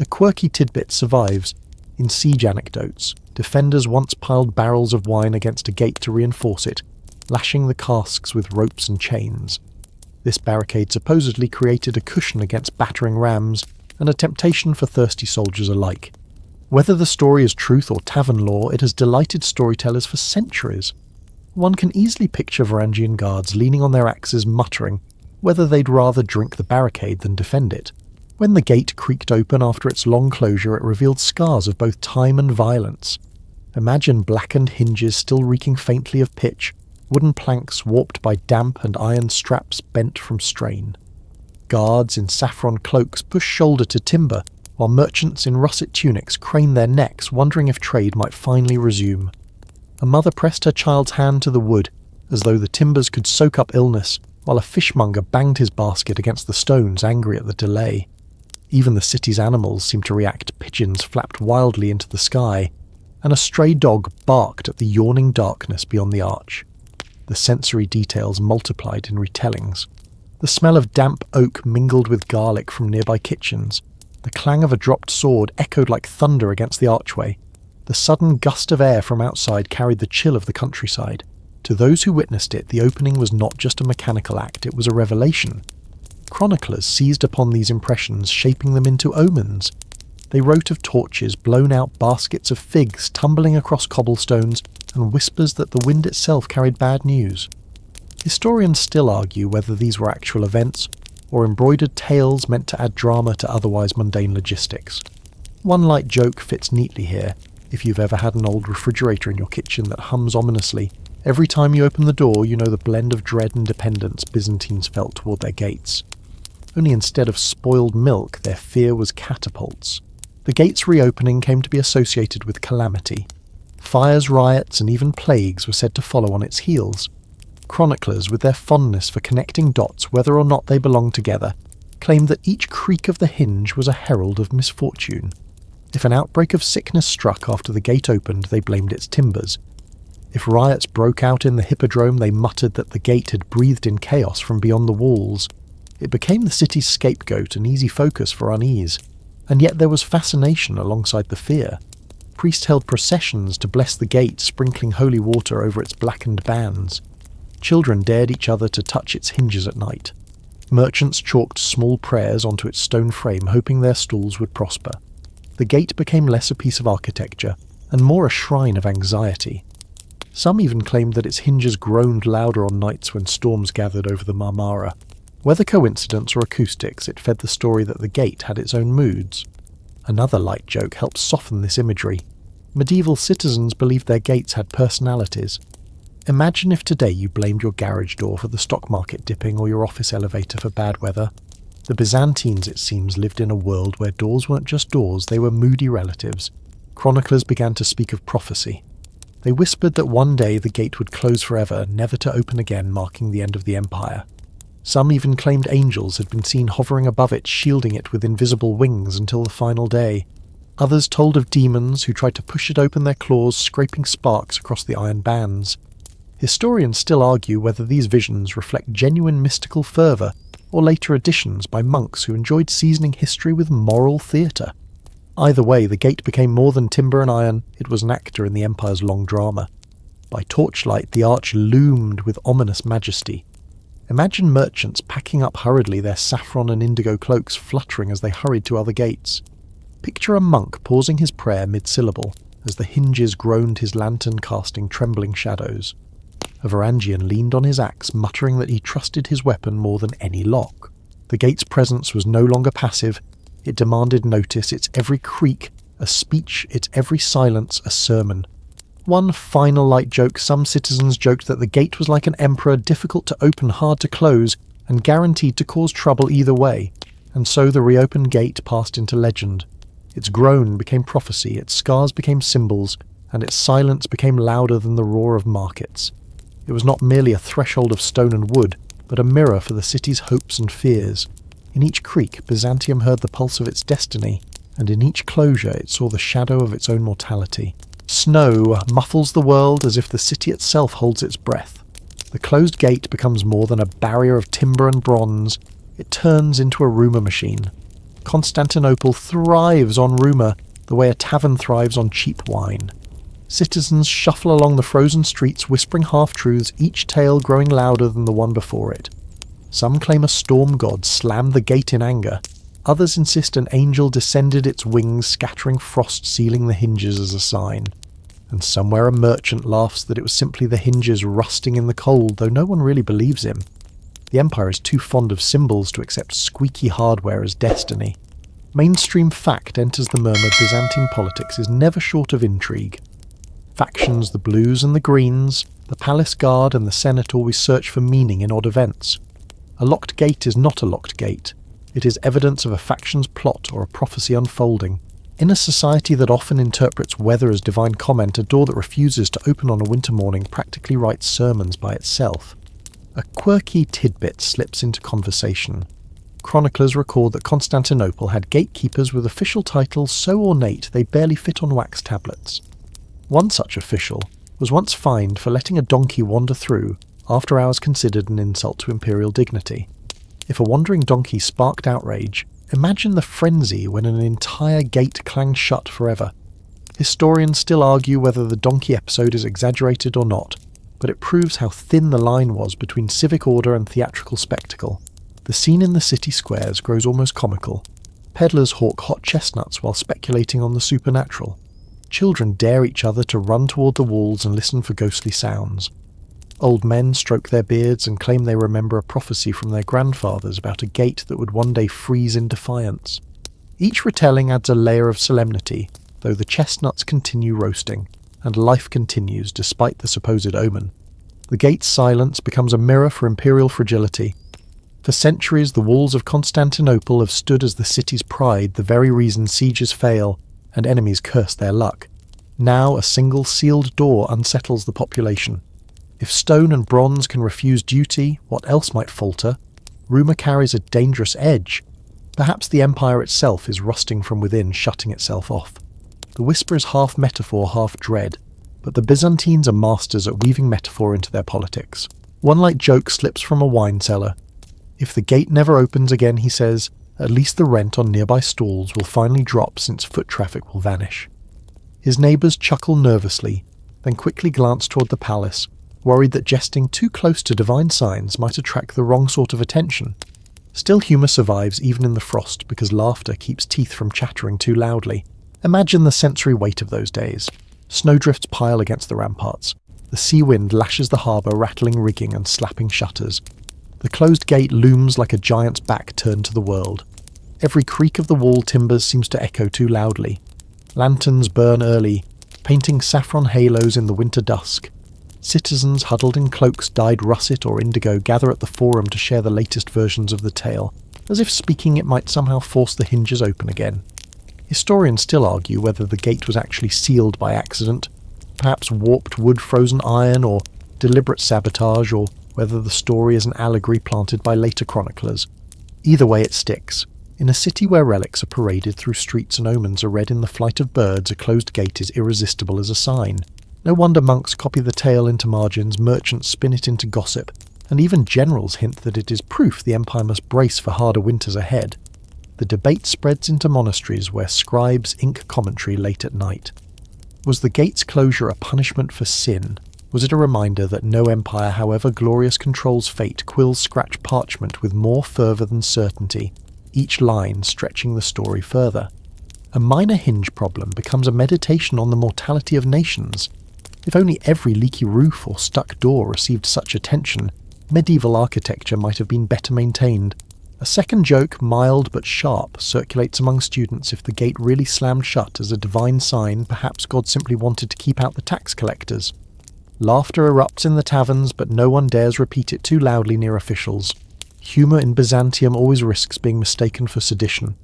A quirky tidbit survives. In siege anecdotes, defenders once piled barrels of wine against a gate to reinforce it, lashing the casks with ropes and chains. This barricade supposedly created a cushion against battering rams and a temptation for thirsty soldiers alike. Whether the story is truth or tavern lore, it has delighted storytellers for centuries. One can easily picture Varangian guards leaning on their axes muttering whether they'd rather drink the barricade than defend it. When the gate creaked open after its long closure, it revealed scars of both time and violence. Imagine blackened hinges still reeking faintly of pitch, wooden planks warped by damp and iron straps bent from strain. Guards in saffron cloaks push shoulder to timber, while merchants in russet tunics crane their necks, wondering if trade might finally resume. A mother pressed her child's hand to the wood, as though the timbers could soak up illness, while a fishmonger banged his basket against the stones, angry at the delay. Even the city's animals seemed to react. Pigeons flapped wildly into the sky, and a stray dog barked at the yawning darkness beyond the arch. The sensory details multiplied in retellings. The smell of damp oak mingled with garlic from nearby kitchens. The clang of a dropped sword echoed like thunder against the archway. The sudden gust of air from outside carried the chill of the countryside. To those who witnessed it, the opening was not just a mechanical act, it was a revelation. Chroniclers seized upon these impressions, shaping them into omens. They wrote of torches, blown-out baskets of figs tumbling across cobblestones, and whispers that the wind itself carried bad news. Historians still argue whether these were actual events, or embroidered tales meant to add drama to otherwise mundane logistics. One light joke fits neatly here. If you've ever had an old refrigerator in your kitchen that hums ominously, every time you open the door you know the blend of dread and dependence Byzantines felt toward their gates. Only instead of spoiled milk, their fear was catapults. The gate's reopening came to be associated with calamity. Fires, riots, and even plagues were said to follow on its heels. Chroniclers, with their fondness for connecting dots whether or not they belonged together, claimed that each creak of the hinge was a herald of misfortune. If an outbreak of sickness struck after the gate opened, they blamed its timbers. If riots broke out in the hippodrome, they muttered that the gate had breathed in chaos from beyond the walls. It became the city's scapegoat, an easy focus for unease. And yet there was fascination alongside the fear. Priests held processions to bless the gate, sprinkling holy water over its blackened bands. Children dared each other to touch its hinges at night. Merchants chalked small prayers onto its stone frame, hoping their stalls would prosper. The gate became less a piece of architecture, and more a shrine of anxiety. Some even claimed that its hinges groaned louder on nights when storms gathered over the Marmara. Whether coincidence or acoustics, it fed the story that the gate had its own moods. Another light joke helps soften this imagery. Medieval citizens believed their gates had personalities. Imagine if today you blamed your garage door for the stock market dipping or your office elevator for bad weather. The Byzantines, it seems, lived in a world where doors weren't just doors, they were moody relatives. Chroniclers began to speak of prophecy. They whispered that one day the gate would close forever, never to open again, marking the end of the empire. Some even claimed angels had been seen hovering above it, shielding it with invisible wings until the final day. Others told of demons who tried to push it open their claws, scraping sparks across the iron bands. Historians still argue whether these visions reflect genuine mystical fervour or later additions by monks who enjoyed seasoning history with moral theatre. Either way, the gate became more than timber and iron, it was an actor in the empire's long drama. By torchlight, the arch loomed with ominous majesty. Imagine merchants packing up hurriedly, their saffron and indigo cloaks fluttering as they hurried to other gates. Picture a monk pausing his prayer mid-syllable, as the hinges groaned, his lantern casting trembling shadows. A Varangian leaned on his axe, muttering that he trusted his weapon more than any lock. The gate's presence was no longer passive. It demanded notice, its every creak a speech, its every silence a sermon. One final light joke: some citizens joked that the gate was like an emperor, difficult to open, hard to close, and guaranteed to cause trouble either way. And so the reopened gate passed into legend. Its groan became prophecy, its scars became symbols, and its silence became louder than the roar of markets. It was not merely a threshold of stone and wood, but a mirror for the city's hopes and fears. In each creak, Byzantium heard the pulse of its destiny, and in each closure it saw the shadow of its own mortality. Snow muffles the world as if the city itself holds its breath. The closed gate becomes more than a barrier of timber and bronze. It turns into a rumour machine. Constantinople thrives on rumour, the way a tavern thrives on cheap wine. Citizens shuffle along the frozen streets whispering half-truths, each tale growing louder than the one before it. Some claim a storm god slammed the gate in anger. Others insist an angel descended its wings, scattering frost, sealing the hinges as a sign. and somewhere a merchant laughs that it was simply the hinges rusting in the cold, though no one really believes him. The Empire is too fond of symbols to accept squeaky hardware as destiny. Mainstream fact enters the murmur Byzantine politics is never short of intrigue. Factions, the blues and the greens, the palace guard and the senate always search for meaning in odd events. A locked gate is not a locked gate. It is evidence of a faction's plot or a prophecy unfolding. In a society that often interprets weather as divine comment, a door that refuses to open on a winter morning practically writes sermons by itself. A quirky tidbit slips into conversation. Chroniclers record that Constantinople had gatekeepers with official titles so ornate they barely fit on wax tablets. One such official was once fined for letting a donkey wander through, after hours considered an insult to imperial dignity. If a wandering donkey sparked outrage, imagine the frenzy when an entire gate clanged shut forever. Historians still argue whether the donkey episode is exaggerated or not, but it proves how thin the line was between civic order and theatrical spectacle. The scene in the city squares grows almost comical. Peddlers hawk hot chestnuts while speculating on the supernatural. Children dare each other to run toward the walls and listen for ghostly sounds. Old men stroke their beards and claim they remember a prophecy from their grandfathers about a gate that would one day freeze in defiance. Each retelling adds a layer of solemnity, though the chestnuts continue roasting, and life continues despite the supposed omen. The gate's silence becomes a mirror for imperial fragility. For centuries, the walls of Constantinople have stood as the city's pride, the very reason sieges fail and enemies curse their luck. Now a single sealed door unsettles the population. If stone and bronze can refuse duty, what else might falter? Rumour carries a dangerous edge. Perhaps the empire itself is rusting from within, shutting itself off. The whisper is half metaphor, half dread, but the Byzantines are masters at weaving metaphor into their politics. One light joke slips from a wine cellar. If the gate never opens again, he says, at least the rent on nearby stalls will finally drop since foot traffic will vanish. His neighbours chuckle nervously, then quickly glance toward the palace, worried that jesting too close to divine signs might attract the wrong sort of attention. Still, humour survives even in the frost because laughter keeps teeth from chattering too loudly. Imagine the sensory weight of those days. Snowdrifts pile against the ramparts. The sea wind lashes the harbour, rattling rigging and slapping shutters. The closed gate looms like a giant's back turned to the world. Every creak of the wall timbers seems to echo too loudly. Lanterns burn early, painting saffron halos in the winter dusk. Citizens huddled in cloaks dyed russet or indigo gather at the forum to share the latest versions of the tale, as if speaking it might somehow force the hinges open again. Historians still argue whether the gate was actually sealed by accident, perhaps warped wood, frozen iron, or deliberate sabotage, or whether the story is an allegory planted by later chroniclers. Either way it sticks. In a city where relics are paraded through streets and omens are read in the flight of birds, a closed gate is irresistible as a sign. No wonder monks copy the tale into margins, merchants spin it into gossip, and even generals hint that it is proof the empire must brace for harder winters ahead. The debate spreads into monasteries where scribes ink commentary late at night. Was the gate's closure a punishment for sin? Was it a reminder that no empire, however glorious, controls fate, quills scratch parchment with more fervour than certainty, each line stretching the story further? A minor hinge problem becomes a meditation on the mortality of nations. If only every leaky roof or stuck door received such attention, medieval architecture might have been better maintained. A second joke, mild but sharp, circulates among students. If the gate really slammed shut as a divine sign, perhaps God simply wanted to keep out the tax collectors. Laughter erupts in the taverns, but no one dares repeat it too loudly near officials. Humour in Byzantium always risks being mistaken for sedition.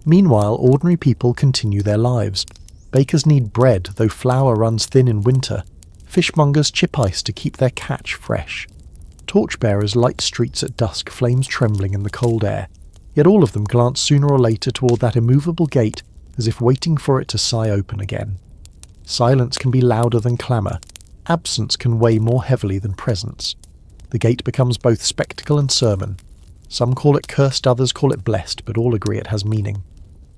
Meanwhile, ordinary people continue their lives. Bakers need bread, though flour runs thin in winter. Fishmongers chip ice to keep their catch fresh. Torchbearers light streets at dusk, flames trembling in the cold air. Yet all of them glance sooner or later toward that immovable gate, as if waiting for it to sigh open again. Silence can be louder than clamour. Absence can weigh more heavily than presence. The gate becomes both spectacle and sermon. Some call it cursed, others call it blessed, but all agree it has meaning.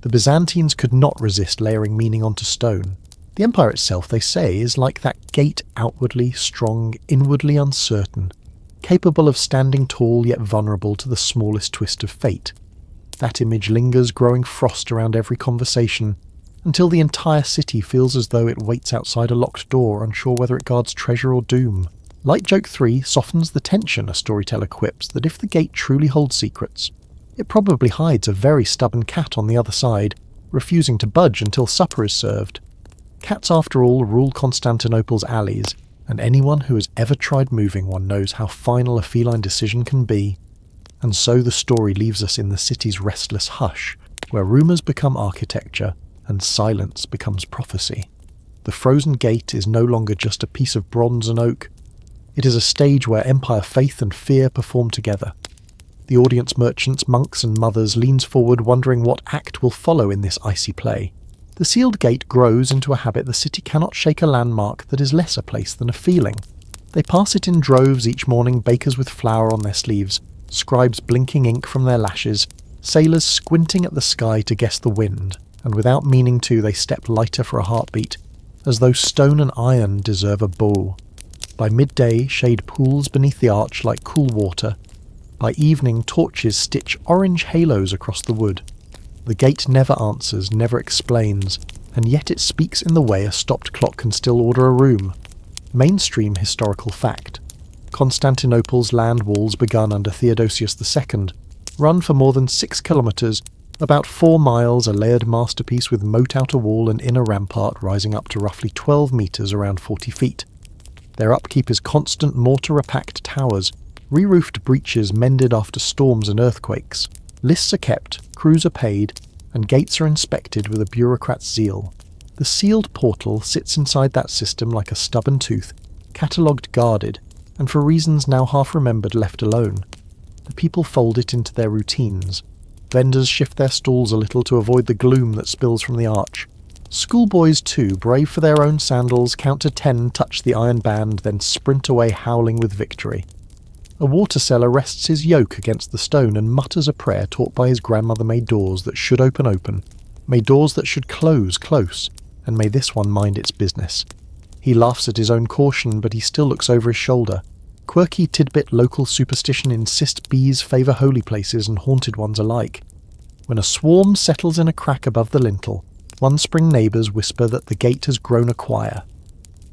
The Byzantines could not resist layering meaning onto stone. The empire itself, they say, is like that gate, outwardly strong, inwardly uncertain, capable of standing tall yet vulnerable to the smallest twist of fate. That image lingers, growing frost around every conversation, until the entire city feels as though it waits outside a locked door, unsure whether it guards treasure or doom. Light Joke 3 softens the tension a storyteller quips that if the gate truly holds secrets, it probably hides a very stubborn cat on the other side, refusing to budge until supper is served. Cats, after all, rule Constantinople's alleys, and anyone who has ever tried moving one knows how final a feline decision can be. And so the story leaves us in the city's restless hush, where rumours become architecture and silence becomes prophecy. The frozen gate is no longer just a piece of bronze and oak. It is a stage where empire faith and fear perform together. The audience merchants, monks and mothers leans forward wondering what act will follow in this icy play. The sealed gate grows into a habit the city cannot shake, a landmark that is less a place than a feeling. They pass it in droves each morning, bakers with flour on their sleeves, scribes blinking ink from their lashes, sailors squinting at the sky to guess the wind, and without meaning to they step lighter for a heartbeat, as though stone and iron deserve a bow. By midday, shade pools beneath the arch like cool water. By evening, torches stitch orange halos across the wood. The gate never answers, never explains, and yet it speaks in the way a stopped clock can still order a room. Mainstream historical fact. Constantinople's land walls begun under Theodosius II, run for more than 6 kilometres, about 4 miles, a layered masterpiece with moat outer wall and inner rampart rising up to roughly 12 metres, around 40 feet. Their upkeep is constant mortar-packed towers, re-roofed breaches mended after storms and earthquakes. Lists are kept, crews are paid, and gates are inspected with a bureaucrat's zeal. The sealed portal sits inside that system like a stubborn tooth, catalogued, guarded, and for reasons now half remembered left alone. The people fold it into their routines. Vendors shift their stalls a little to avoid the gloom that spills from the arch. Schoolboys too, brave for their own sandals, count to 10, touch the iron band, then sprint away howling with victory. A water seller rests his yoke against the stone and mutters a prayer taught by his grandmother. May doors that should open, may doors that should close, and may this one mind its business. He laughs at his own caution, but he still looks over his shoulder. Quirky tidbit local superstition insists bees favour holy places and haunted ones alike. When a swarm settles in a crack above the lintel, one spring neighbours whisper that the gate has grown a choir.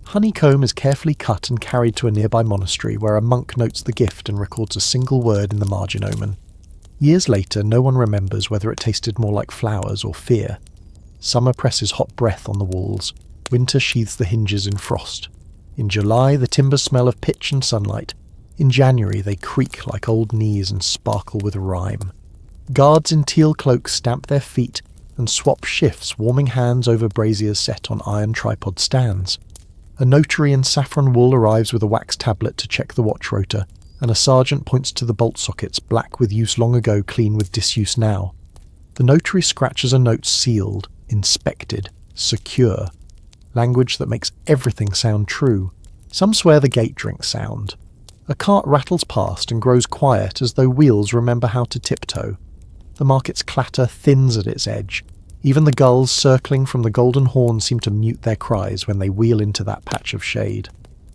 Honeycomb is carefully cut and carried to a nearby monastery where a monk notes the gift and records a single word in the margin omen. Years later, no one remembers whether it tasted more like flowers or fear. Summer presses hot breath on the walls. Winter sheathes the hinges in frost. In July, the timbers smell of pitch and sunlight. In January, they creak like old knees and sparkle with rime. Guards in teal cloaks stamp their feet and swap shifts, warming hands over braziers set on iron tripod stands. A notary in saffron wool arrives with a wax tablet to check the watch rotor, and a sergeant points to the bolt sockets, black with use long ago, clean with disuse now. The notary scratches a note sealed, inspected, secure. Language that makes everything sound true. Some swear the gate drinks sound. A cart rattles past and grows quiet as though wheels remember how to tiptoe. The market's clatter thins at its edge. Even the gulls circling from the Golden Horn seem to mute their cries when they wheel into that patch of shade.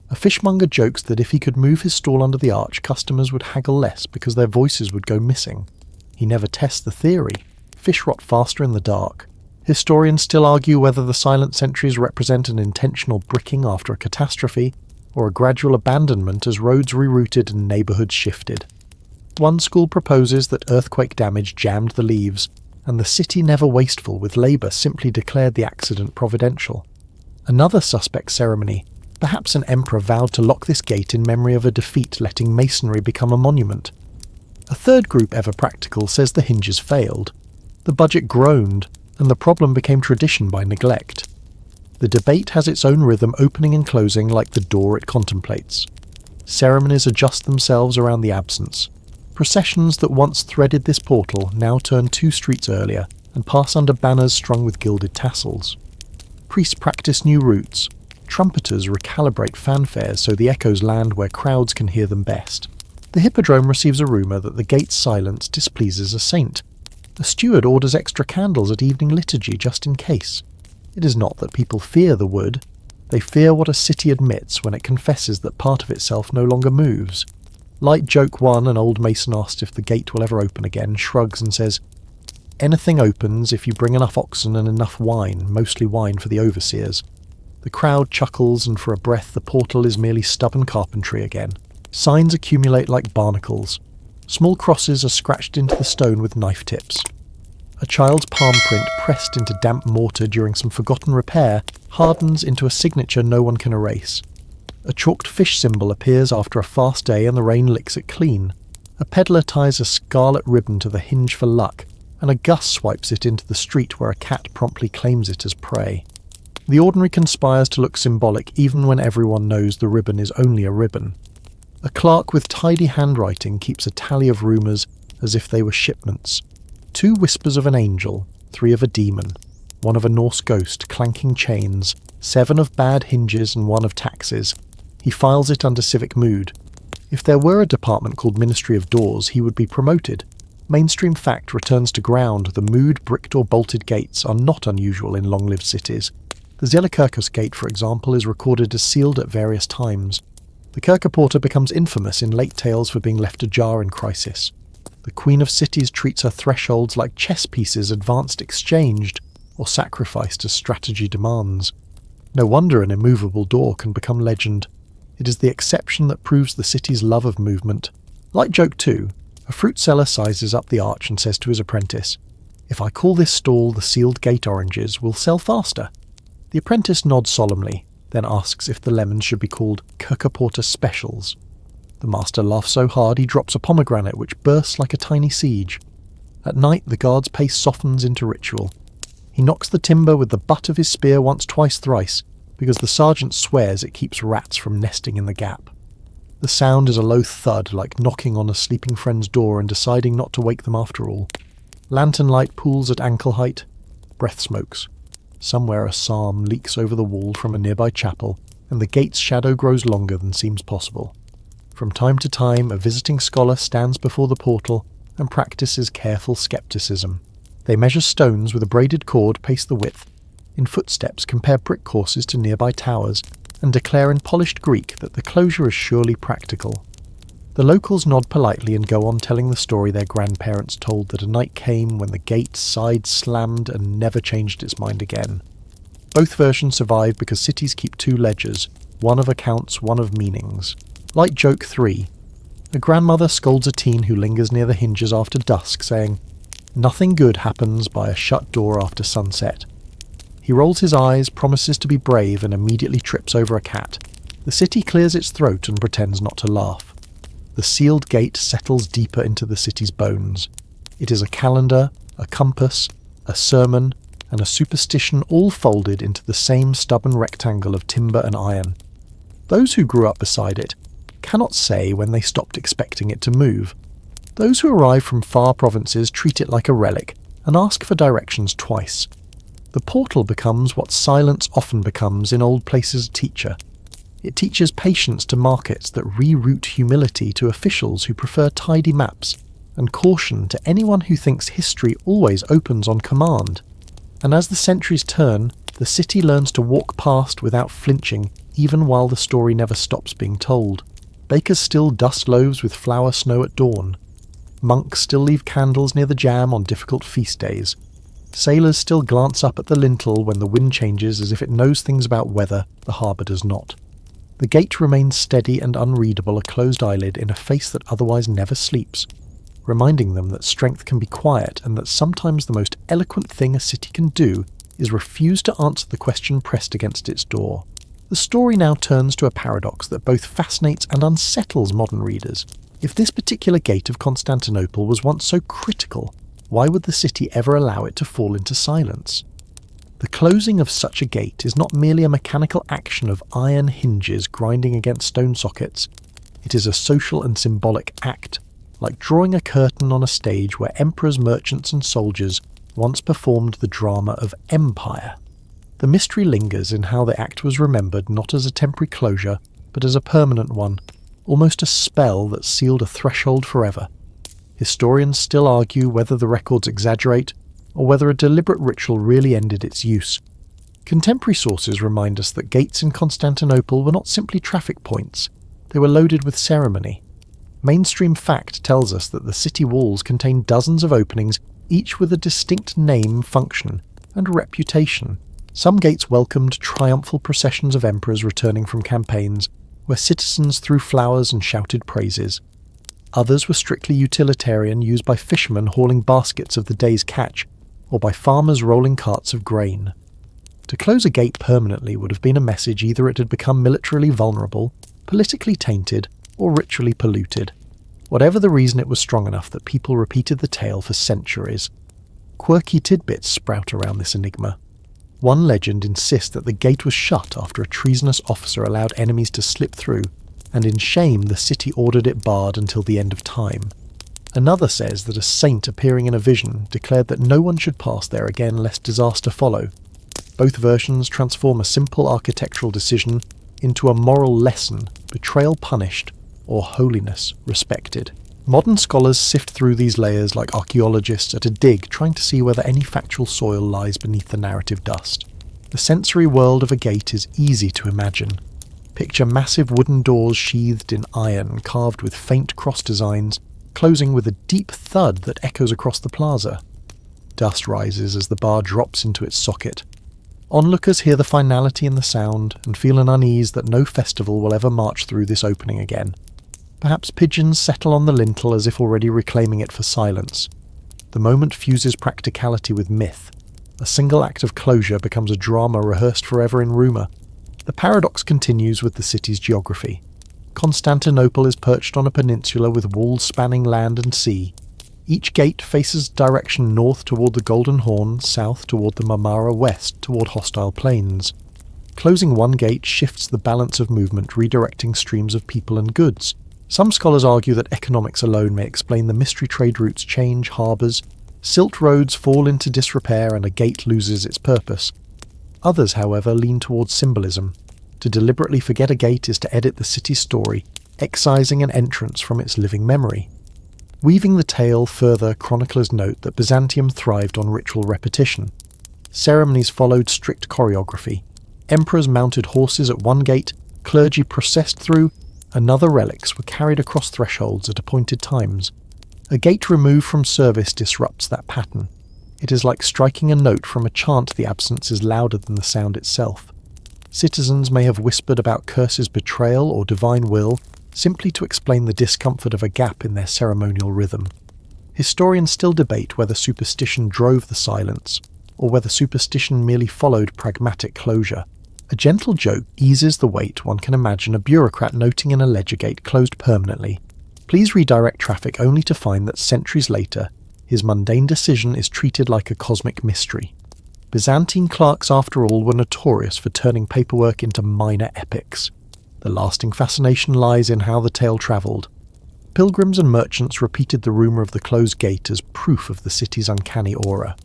A fishmonger jokes that if he could move his stall under the arch, customers would haggle less because their voices would go missing. He never tests the theory. Fish rot faster in the dark. Historians still argue whether the silent centuries represent an intentional bricking after a catastrophe, or a gradual abandonment as roads rerouted and neighbourhoods shifted. One school proposes that earthquake damage jammed the leaves, and the city, never wasteful with labour, simply declared the accident providential. Another suspect ceremony, perhaps an emperor, vowed to lock this gate in memory of a defeat, letting masonry become a monument. A third group, ever practical, says the hinges failed. The budget groaned, and the problem became tradition by neglect. The debate has its own rhythm, opening and closing like the door it contemplates. Ceremonies adjust themselves around the absence. Processions that once threaded this portal now turn 2 streets earlier and pass under banners strung with gilded tassels. Priests practice new routes. Trumpeters recalibrate fanfares so the echoes land where crowds can hear them best. The hippodrome receives a rumour that the gate's silence displeases a saint. A steward orders extra candles at evening liturgy just in case. It is not that people fear the wood. They fear what a city admits when it confesses that part of itself no longer moves. Light Joke 1, an old mason asked if the gate will ever open again, shrugs and says, Anything opens if you bring enough oxen and enough wine, mostly wine for the overseers. The crowd chuckles, and for a breath the portal is merely stubborn carpentry again. Signs accumulate like barnacles. Small crosses are scratched into the stone with knife tips. A child's palm print pressed into damp mortar during some forgotten repair hardens into a signature no one can erase. A chalked fish symbol appears after a fast day and the rain licks it clean. A peddler ties a scarlet ribbon to the hinge for luck, and a gus swipes it into the street where a cat promptly claims it as prey. The ordinary conspires to look symbolic even when everyone knows the ribbon is only a ribbon. A clerk with tidy handwriting keeps a tally of rumours as if they were shipments. 2 whispers of an angel, 3 of a demon, 1 of a Norse ghost clanking chains, 7 of bad hinges and 1 of taxes. He files it under civic mood. If there were a department called Ministry of Doors, he would be promoted. Mainstream fact returns to ground. The mood bricked or bolted gates are not unusual in long-lived cities. The Zellikirkos gate, for example, is recorded as sealed at various times. The Kerkoporta becomes infamous in late tales for being left ajar in crisis. The Queen of Cities treats her thresholds like chess pieces advanced exchanged or sacrificed as strategy demands. No wonder an immovable door can become legend. It is the exception that proves the city's love of movement. Like Joke 2, a fruit seller sizes up the arch and says to his apprentice, "If I call this stall the Sealed Gate Oranges, we'll sell faster." The apprentice nods solemnly, then asks if the lemons should be called Kerkoporta Specials. The master laughs so hard he drops a pomegranate which bursts like a tiny siege. At night the guard's pace softens into ritual. He knocks the timber with the butt of his spear once, twice, thrice, because the sergeant swears it keeps rats from nesting in the gap. The sound is a low thud, like knocking on a sleeping friend's door and deciding not to wake them after all. Lantern light pools at ankle height. Breath smokes. Somewhere a psalm leaks over the wall from a nearby chapel, and the gate's shadow grows longer than seems possible. From time to time, a visiting scholar stands before the portal and practices careful skepticism. They measure stones with a braided cord, pace the width. In footsteps, compare brick courses to nearby towers, and declare in polished Greek that the closure is surely practical. The locals nod politely and go on telling the story their grandparents told, that a night came when the gate side slammed and never changed its mind again. Both versions survive because cities keep 2 ledgers, one of accounts, one of meanings. Like Joke 3, a grandmother scolds a teen who lingers near the hinges after dusk, saying, "Nothing good happens by a shut door after sunset." He rolls his eyes, promises to be brave, and immediately trips over a cat. The city clears its throat and pretends not to laugh. The sealed gate settles deeper into the city's bones. It is a calendar, a compass, a sermon, and a superstition all folded into the same stubborn rectangle of timber and iron. Those who grew up beside it cannot say when they stopped expecting it to move. Those who arrive from far provinces treat it like a relic and ask for directions twice. The portal becomes what silence often becomes in old places a teacher. It teaches patience to markets that reroute humility to officials who prefer tidy maps, and caution to anyone who thinks history always opens on command. And as the centuries turn, the city learns to walk past without flinching, even while the story never stops being told. Bakers still dust loaves with flour snow at dawn. Monks still leave candles near the jam on difficult feast days. Sailors still glance up at the lintel when the wind changes as if it knows things about weather the harbour does not. The gate remains steady and unreadable, a closed eyelid in a face that otherwise never sleeps, reminding them that strength can be quiet and that sometimes the most eloquent thing a city can do is refuse to answer the question pressed against its door. The story now turns to a paradox that both fascinates and unsettles modern readers. If this particular gate of Constantinople was once so critical, why would the city ever allow it to fall into silence? The closing of such a gate is not merely a mechanical action of iron hinges grinding against stone sockets. It is a social and symbolic act, like drawing a curtain on a stage where emperors, merchants and soldiers once performed the drama of empire. The mystery lingers in how the act was remembered not as a temporary closure, but as a permanent one, almost a spell that sealed a threshold forever. Historians still argue whether the records exaggerate, or whether a deliberate ritual really ended its use. Contemporary sources remind us that gates in Constantinople were not simply traffic points, they were loaded with ceremony. Mainstream fact tells us that the city walls contain dozens of openings each with a distinct name, function, and reputation. Some gates welcomed triumphal processions of emperors returning from campaigns, where citizens threw flowers and shouted praises. Others were strictly utilitarian, used by fishermen hauling baskets of the day's catch, or by farmers rolling carts of grain. To close a gate permanently would have been a message either it had become militarily vulnerable, politically tainted, or ritually polluted. Whatever the reason, it was strong enough that people repeated the tale for centuries. Quirky tidbits sprout around this enigma. One legend insists that the gate was shut after a treasonous officer allowed enemies to slip through, and in shame the city ordered it barred until the end of time. Another says that a saint appearing in a vision declared that no one should pass there again lest disaster follow. Both versions transform a simple architectural decision into a moral lesson, betrayal punished, or holiness respected. Modern scholars sift through these layers like archaeologists at a dig, trying to see whether any factual soil lies beneath the narrative dust. The sensory world of a gate is easy to imagine. Picture massive wooden doors sheathed in iron, carved with faint cross designs, closing with a deep thud that echoes across the plaza. Dust rises as the bar drops into its socket. Onlookers hear the finality in the sound and feel an unease that no festival will ever march through this opening again. Perhaps pigeons settle on the lintel as if already reclaiming it for silence. The moment fuses practicality with myth. A single act of closure becomes a drama rehearsed forever in rumour. The paradox continues with the city's geography. Constantinople is perched on a peninsula with walls spanning land and sea. Each gate faces direction north toward the Golden Horn, south toward the Marmara, west toward hostile plains. Closing one gate shifts the balance of movement, redirecting streams of people and goods. Some scholars argue that economics alone may explain the mystery trade routes change harbours, silt roads fall into disrepair, and a gate loses its purpose. Others, however, lean towards symbolism. To deliberately forget a gate is to edit the city's story, excising an entrance from its living memory. Weaving the tale further, chroniclers note that Byzantium thrived on ritual repetition. Ceremonies followed strict choreography. Emperors mounted horses at one gate, clergy processed through, and other relics were carried across thresholds at appointed times. A gate removed from service disrupts that pattern. It is like striking a note from a chant. The absence is louder than the sound itself. Citizens may have whispered about curses, betrayal, or divine will, simply to explain the discomfort of a gap in their ceremonial rhythm. Historians still debate whether superstition drove the silence, or whether superstition merely followed pragmatic closure. A gentle joke eases the weight one can imagine a bureaucrat noting in a ledger gate closed permanently. Please redirect traffic, only to find that centuries later, his mundane decision is treated like a cosmic mystery. Byzantine clerks, after all, were notorious for turning paperwork into minor epics. The lasting fascination lies in how the tale travelled. Pilgrims and merchants repeated the rumour of the closed gate as proof of the city's uncanny aura.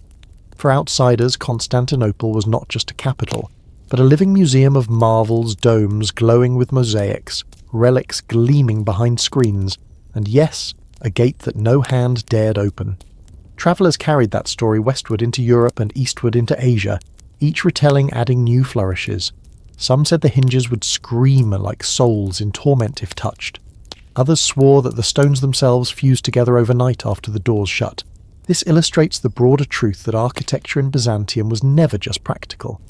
For outsiders, Constantinople was not just a capital, but a living museum of marvels, domes glowing with mosaics, relics gleaming behind screens, and yes, a gate that no hand dared open. Travellers carried that story westward into Europe and eastward into Asia, each retelling adding new flourishes. Some said the hinges would scream like souls in torment if touched. Others swore that the stones themselves fused together overnight after the doors shut. This illustrates the broader truth that architecture in Byzantium was never just practical.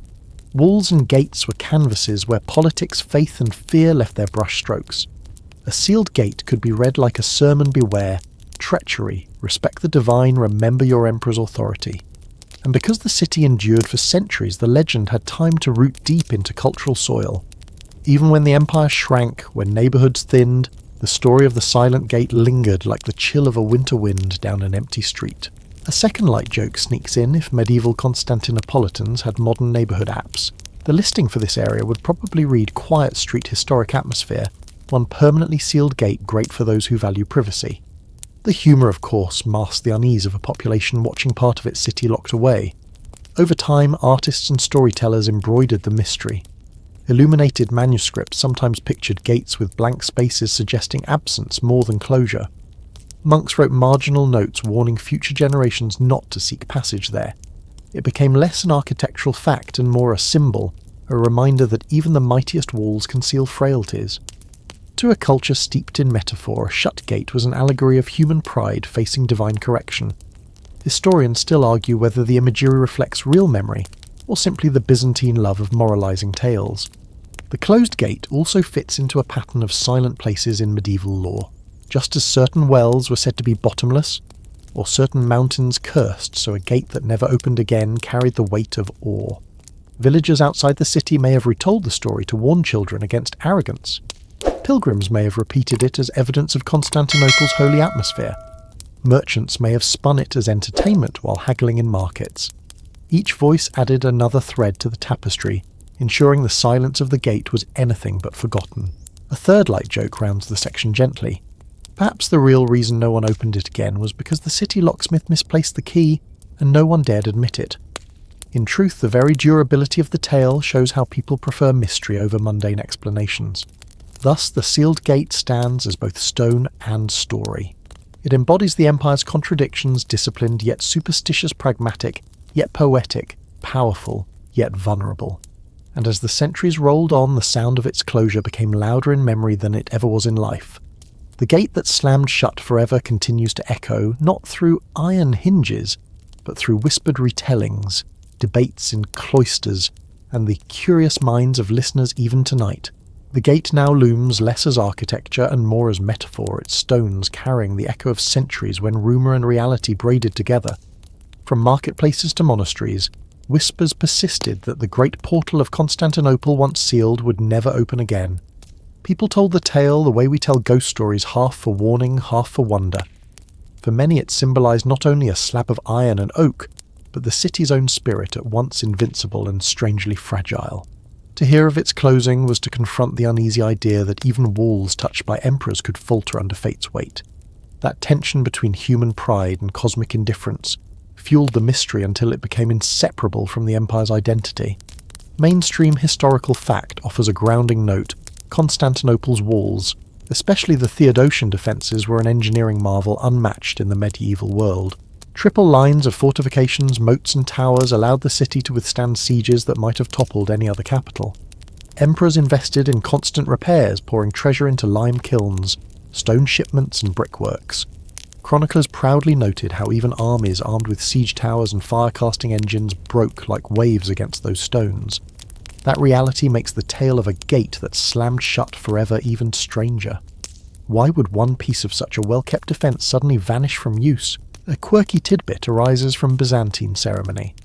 Walls and gates were canvases where politics, faith and fear left their brushstrokes. A sealed gate could be read like a sermon: beware, treachery, respect the divine, remember your emperor's authority. And because the city endured for centuries, the legend had time to root deep into cultural soil. Even when the empire shrank, when neighbourhoods thinned, the story of the silent gate lingered like the chill of a winter wind down an empty street. A second light joke sneaks in. If medieval Constantinopolitans had modern neighbourhood apps, the listing for this area would probably read quiet street, historic atmosphere, one permanently sealed gate great for those who value privacy. The humour, of course, masks the unease of a population watching part of its city locked away. Over time, artists and storytellers embroidered the mystery. Illuminated manuscripts sometimes pictured gates with blank spaces suggesting absence more than closure. Monks wrote marginal notes warning future generations not to seek passage there. It became less an architectural fact and more a symbol, a reminder that even the mightiest walls conceal frailties. To a culture steeped in metaphor, a shut gate was an allegory of human pride facing divine correction. Historians still argue whether the imagery reflects real memory, or simply the Byzantine love of moralising tales. The closed gate also fits into a pattern of silent places in medieval lore. Just as certain wells were said to be bottomless, or certain mountains cursed so a gate that never opened again carried the weight of awe. Villagers outside the city may have retold the story to warn children against arrogance. Pilgrims may have repeated it as evidence of Constantinople's holy atmosphere. Merchants may have spun it as entertainment while haggling in markets. Each voice added another thread to the tapestry, ensuring the silence of the gate was anything but forgotten. A third light joke rounds the section gently. Perhaps the real reason no one opened it again was because the city locksmith misplaced the key, and no one dared admit it. In truth, the very durability of the tale shows how people prefer mystery over mundane explanations. Thus, the sealed gate stands as both stone and story. It embodies the Empire's contradictions, disciplined yet superstitious, pragmatic yet poetic, powerful yet vulnerable. And as the centuries rolled on, the sound of its closure became louder in memory than it ever was in life. The gate that slammed shut forever continues to echo, not through iron hinges, but through whispered retellings, debates in cloisters, and the curious minds of listeners even tonight. The gate now looms less as architecture and more as metaphor, its stones carrying the echo of centuries when rumour and reality braided together. From marketplaces to monasteries, whispers persisted that the great portal of Constantinople once sealed would never open again. People told the tale the way we tell ghost stories, half for warning, half for wonder. For many it symbolised not only a slab of iron and oak, but the city's own spirit, at once invincible and strangely fragile. To hear of its closing was to confront the uneasy idea that even walls touched by emperors could falter under fate's weight. That tension between human pride and cosmic indifference fueled the mystery until it became inseparable from the Empire's identity. Mainstream historical fact offers a grounding note. Constantinople's walls, especially the Theodosian defences, were an engineering marvel unmatched in the medieval world. Triple lines of fortifications, moats and towers allowed the city to withstand sieges that might have toppled any other capital. Emperors invested in constant repairs, pouring treasure into lime kilns, stone shipments and brickworks. Chroniclers proudly noted how even armies armed with siege towers and fire-casting engines broke like waves against those stones. That reality makes the tale of a gate that slammed shut forever even stranger. Why would one piece of such a well-kept defence suddenly vanish from use? A quirky tidbit arises from Byzantine ceremony.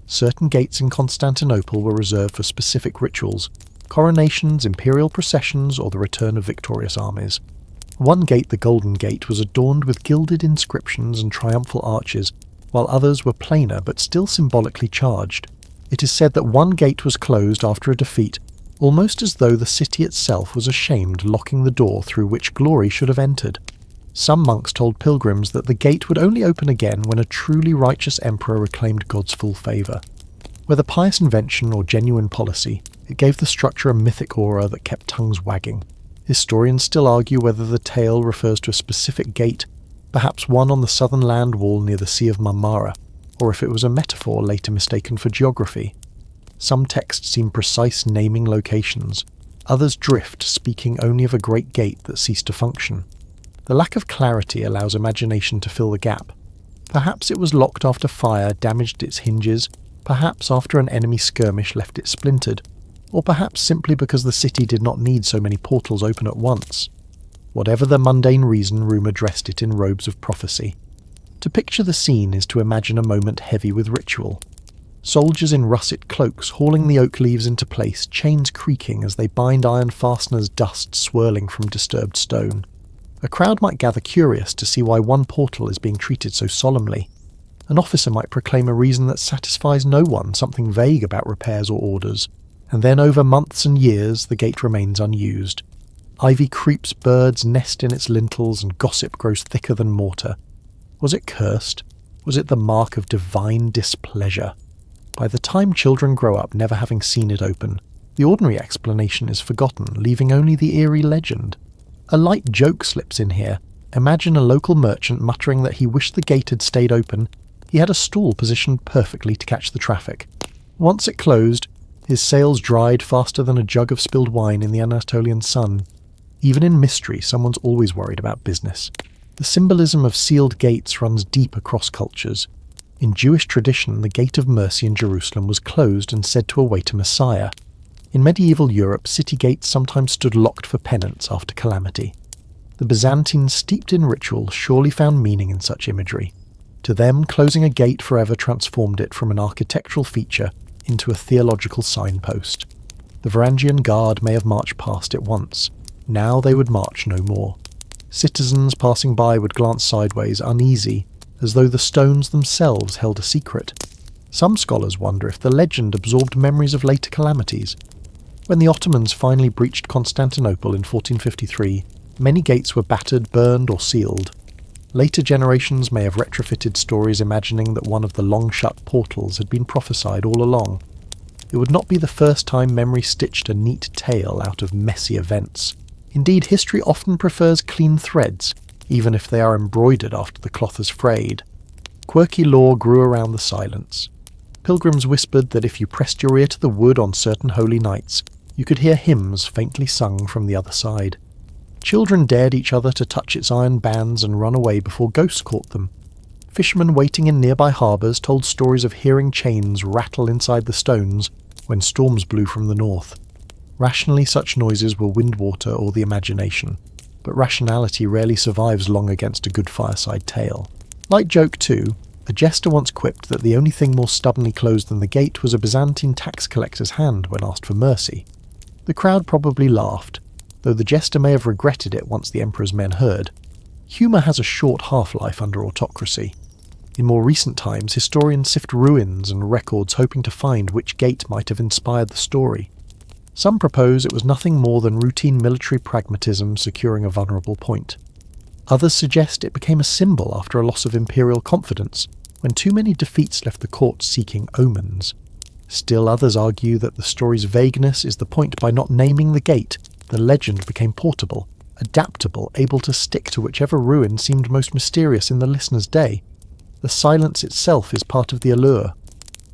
Certain gates in Constantinople were reserved for specific rituals: coronations, imperial processions, or the return of victorious armies. One gate, the Golden Gate, was adorned with gilded inscriptions and triumphal arches, while others were plainer but still symbolically charged. It is said that one gate was closed after a defeat, almost as though the city itself was ashamed, locking the door through which glory should have entered. Some monks told pilgrims that the gate would only open again when a truly righteous emperor reclaimed God's full favour. Whether pious invention or genuine policy, it gave the structure a mythic aura that kept tongues wagging. Historians still argue whether the tale refers to a specific gate, perhaps one on the southern land wall near the Sea of Marmara, or if it was a metaphor later mistaken for geography. Some texts seem precise, naming locations. Others drift, speaking only of a great gate that ceased to function. The lack of clarity allows imagination to fill the gap. Perhaps it was locked after fire damaged its hinges, perhaps after an enemy skirmish left it splintered, or perhaps simply because the city did not need so many portals open at once. Whatever the mundane reason, rumour dressed it in robes of prophecy. To picture the scene is to imagine a moment heavy with ritual. Soldiers in russet cloaks hauling the oak leaves into place, chains creaking as they bind iron fasteners, dust swirling from disturbed stone. A crowd might gather curious to see why one portal is being treated so solemnly. An officer might proclaim a reason that satisfies no one, something vague about repairs or orders. And then over months and years the gate remains unused. Ivy creeps, birds nest in its lintels, and gossip grows thicker than mortar. Was it cursed? Was it the mark of divine displeasure? By the time children grow up never having seen it open, the ordinary explanation is forgotten, leaving only the eerie legend. A light joke slips in here. Imagine a local merchant muttering that he wished the gate had stayed open. He had a stall positioned perfectly to catch the traffic. Once it closed, his sails dried faster than a jug of spilled wine in the Anatolian sun. Even in mystery, someone's always worried about business. The symbolism of sealed gates runs deep across cultures. In Jewish tradition, the Gate of Mercy in Jerusalem was closed and said to await a Messiah. In medieval Europe, city gates sometimes stood locked for penance after calamity. The Byzantines, steeped in ritual, surely found meaning in such imagery. To them, closing a gate forever transformed it from an architectural feature into a theological signpost. The Varangian Guard may have marched past it once. Now they would march no more. Citizens passing by would glance sideways, uneasy, as though the stones themselves held a secret. Some scholars wonder if the legend absorbed memories of later calamities. When the Ottomans finally breached Constantinople in 1453, many gates were battered, burned, or sealed. Later generations may have retrofitted stories imagining that one of the long-shut portals had been prophesied all along. It would not be the first time memory stitched a neat tale out of messy events. Indeed, history often prefers clean threads, even if they are embroidered after the cloth has frayed. Quirky lore grew around the silence. Pilgrims whispered that if you pressed your ear to the wood on certain holy nights, you could hear hymns faintly sung from the other side. Children dared each other to touch its iron bands and run away before ghosts caught them. Fishermen waiting in nearby harbours told stories of hearing chains rattle inside the stones when storms blew from the north. Rationally, such noises were wind water or the imagination, but rationality rarely survives long against a good fireside tale. Light joke too, a jester once quipped that the only thing more stubbornly closed than the gate was a Byzantine tax collector's hand when asked for mercy. The crowd probably laughed, though the jester may have regretted it once the emperor's men heard. Humour has a short half-life under autocracy. In more recent times, historians sift ruins and records hoping to find which gate might have inspired the story. Some propose it was nothing more than routine military pragmatism securing a vulnerable point. Others suggest it became a symbol after a loss of imperial confidence, when too many defeats left the court seeking omens. Still others argue that the story's vagueness is the point. By not naming the gate, the legend became portable, adaptable, able to stick to whichever ruin seemed most mysterious in the listener's day. The silence itself is part of the allure.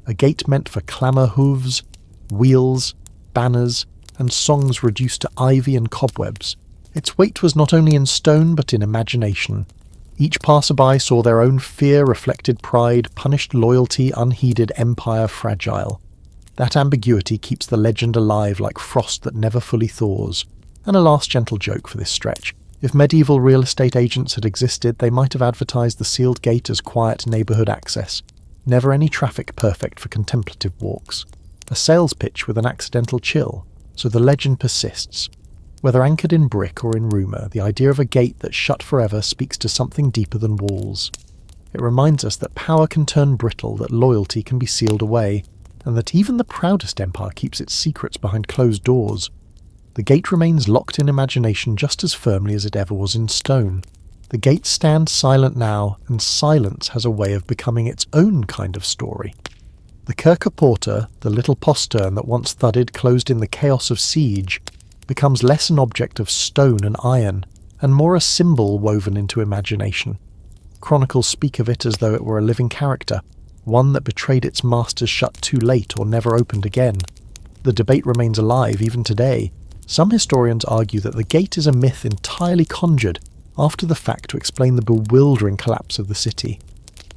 A gate meant for clamour hooves, wheels, banners, and songs reduced to ivy and cobwebs. Its weight was not only in stone but in imagination. Each passerby saw their own fear, reflected pride, punished loyalty, unheeded empire fragile. That ambiguity keeps the legend alive like frost that never fully thaws. And a last gentle joke for this stretch. If medieval real estate agents had existed, they might have advertised the sealed gate as quiet neighbourhood access. Never any traffic, perfect for contemplative walks. A sales pitch with an accidental chill, so the legend persists. Whether anchored in brick or in rumour, the idea of a gate that's shut forever speaks to something deeper than walls. It reminds us that power can turn brittle, that loyalty can be sealed away, and that even the proudest empire keeps its secrets behind closed doors. The gate remains locked in imagination just as firmly as it ever was in stone. The gate stands silent now, and silence has a way of becoming its own kind of story. The Kerkoporta, the little postern that once thudded closed in the chaos of siege, becomes less an object of stone and iron, and more a symbol woven into imagination. Chronicles speak of it as though it were a living character, one that betrayed its masters shut too late or never opened again. The debate remains alive even today. Some historians argue that the gate is a myth entirely conjured after the fact to explain the bewildering collapse of the city.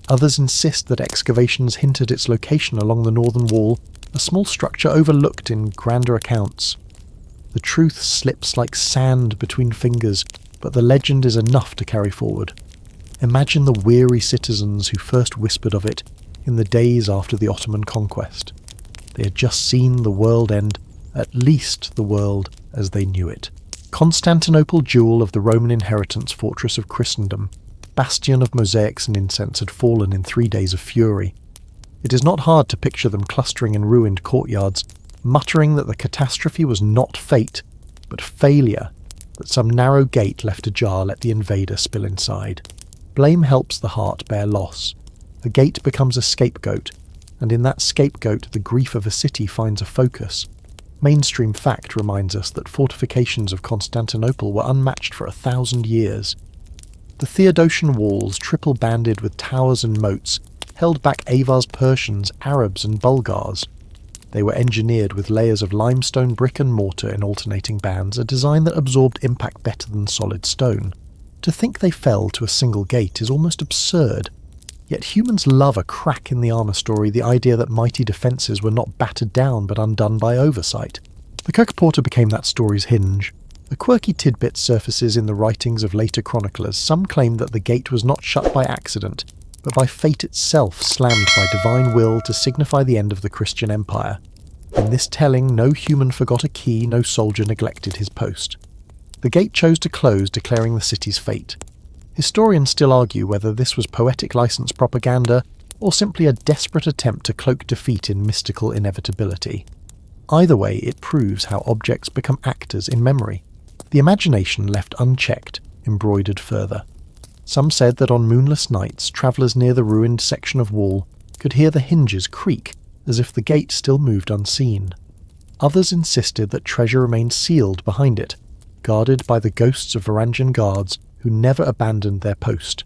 Others insist that excavations hint at its location along the northern wall, a small structure overlooked in grander accounts. The truth slips like sand between fingers, but the legend is enough to carry forward. Imagine the weary citizens who first whispered of it in the days after the Ottoman conquest. They had just seen the world end, at least the world as they knew it. Constantinople, jewel of the Roman inheritance fortress of Christendom, bastion of mosaics and incense, had fallen in 3 days of fury. It is not hard to picture them clustering in ruined courtyards, muttering that the catastrophe was not fate, but failure, that some narrow gate left ajar let the invader spill inside. Blame helps the heart bear loss. A gate becomes a scapegoat, and in that scapegoat the grief of a city finds a focus. Mainstream fact reminds us that fortifications of Constantinople were unmatched for 1,000 years. The Theodosian walls, triple-banded with towers and moats, held back Avar's Persians, Arabs and Bulgars. They were engineered with layers of limestone, brick and mortar in alternating bands, a design that absorbed impact better than solid stone. To think they fell to a single gate is almost absurd. Yet humans love a crack in the armour story, the idea that mighty defences were not battered down but undone by oversight. The Kerkoporta became that story's hinge. A quirky tidbit surfaces in the writings of later chroniclers. Some claim that the gate was not shut by accident, but by fate itself, slammed by divine will to signify the end of the Christian Empire. In this telling, no human forgot a key, no soldier neglected his post. The gate chose to close, declaring the city's fate. Historians still argue whether this was poetic license propaganda or simply a desperate attempt to cloak defeat in mystical inevitability. Either way, it proves how objects become actors in memory. The imagination left unchecked, embroidered further. Some said that on moonless nights, travellers near the ruined section of wall could hear the hinges creak as if the gate still moved unseen. Others insisted that treasure remained sealed behind it, guarded by the ghosts of Varangian guards who never abandoned their post.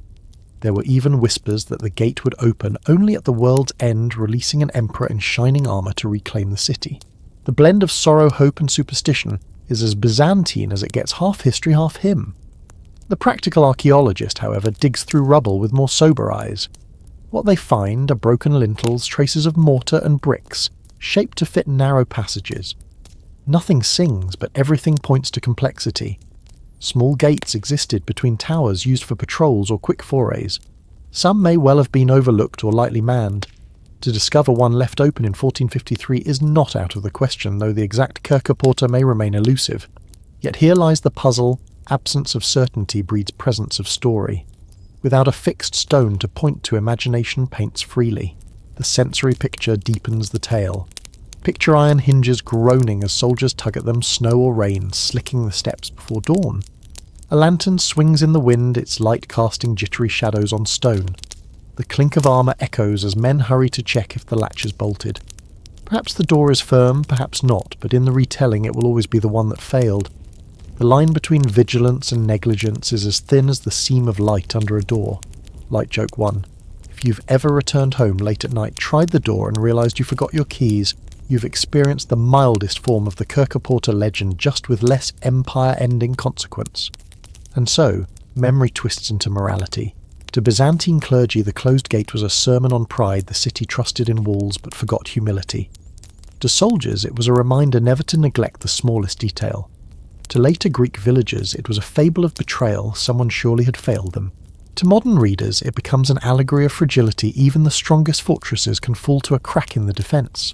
There were even whispers that the gate would open only at the world's end, releasing an emperor in shining armour to reclaim the city. The blend of sorrow, hope and superstition is as Byzantine as it gets, half history, half hymn. The practical archaeologist, however, digs through rubble with more sober eyes. What they find are broken lintels, traces of mortar and bricks, shaped to fit narrow passages. Nothing sings, but everything points to complexity. Small gates existed between towers used for patrols or quick forays. Some may well have been overlooked or lightly manned. To discover one left open in 1453 is not out of the question, though the exact Kerkoporta may remain elusive. Yet here lies the puzzle. Absence of certainty breeds presence of story. Without a fixed stone to point to, imagination paints freely. The sensory picture deepens the tale. Picture iron hinges groaning as soldiers tug at them, snow or rain, slicking the steps before dawn. A lantern swings in the wind, its light casting jittery shadows on stone. The clink of armour echoes as men hurry to check if the latch is bolted. Perhaps the door is firm, perhaps not, but in the retelling it will always be the one that failed. The line between vigilance and negligence is as thin as the seam of light under a door. Light joke 1. If you've ever returned home late at night, tried the door and realised you forgot your keys, you've experienced the mildest form of the Kerkoporta legend, just with less empire-ending consequence. And so, memory twists into morality. To Byzantine clergy, the closed gate was a sermon on pride. The city trusted in walls but forgot humility. To soldiers, it was a reminder never to neglect the smallest detail. To later Greek villagers, it was a fable of betrayal. Someone surely had failed them. To modern readers, it becomes an allegory of fragility. Even the strongest fortresses can fall to a crack in the defence.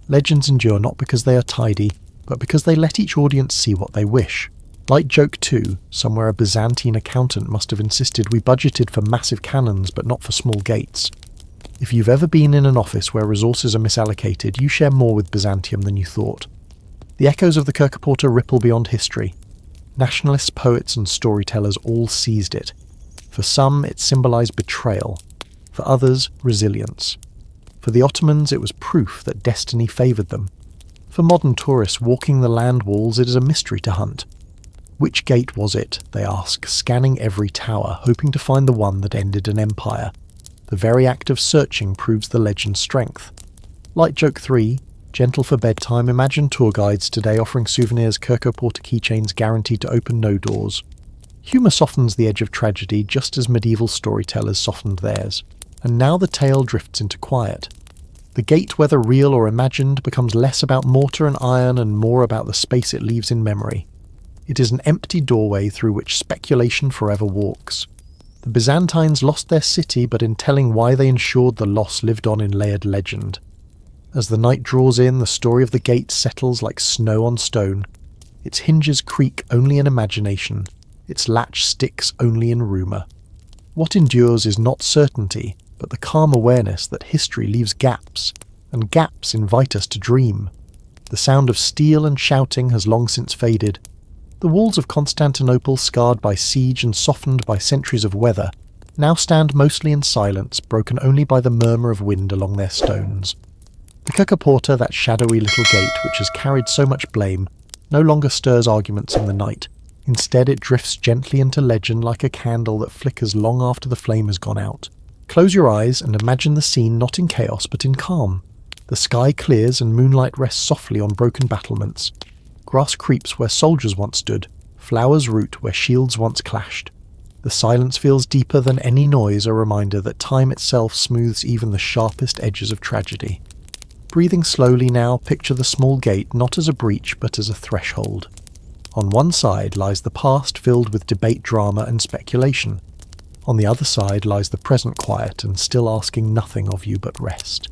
Legends endure not because they are tidy, but because they let each audience see what they wish. Like joke 2, somewhere a Byzantine accountant must have insisted we budgeted for massive cannons but not for small gates. If you've ever been in an office where resources are misallocated, you share more with Byzantium than you thought. The echoes of the Kerkoporta ripple beyond history. Nationalists, poets and storytellers all seized it. For some, it symbolised betrayal. For others, resilience. For the Ottomans, it was proof that destiny favoured them. For modern tourists walking the land walls, it is a mystery to hunt. Which gate was it, they ask, scanning every tower, hoping to find the one that ended an empire. The very act of searching proves the legend's strength. Like joke 3, gentle for bedtime, imagine tour guides today offering souvenirs, Kerkoporta keychains guaranteed to open no doors. Humour softens the edge of tragedy just as medieval storytellers softened theirs. And now the tale drifts into quiet. The gate, whether real or imagined, becomes less about mortar and iron and more about the space it leaves in memory. It is an empty doorway through which speculation forever walks. The Byzantines lost their city, but in telling why they ensured the loss lived on in layered legend. As the night draws in, the story of the gate settles like snow on stone. Its hinges creak only in imagination. Its latch sticks only in rumour. What endures is not certainty, but the calm awareness that history leaves gaps, and gaps invite us to dream. The sound of steel and shouting has long since faded. The walls of Constantinople, scarred by siege and softened by centuries of weather, now stand mostly in silence, broken only by the murmur of wind along their stones. The Kerkoporta, that shadowy little gate which has carried so much blame, no longer stirs arguments in the night. Instead it drifts gently into legend like a candle that flickers long after the flame has gone out. Close your eyes and imagine the scene not in chaos but in calm. The sky clears and moonlight rests softly on broken battlements. Grass creeps where soldiers once stood, flowers root where shields once clashed. The silence feels deeper than any noise, a reminder that time itself smooths even the sharpest edges of tragedy. Breathing slowly now, picture the small gate not as a breach but as a threshold. On one side lies the past filled with debate, drama and speculation. On the other side lies the present quiet and still asking nothing of you but rest.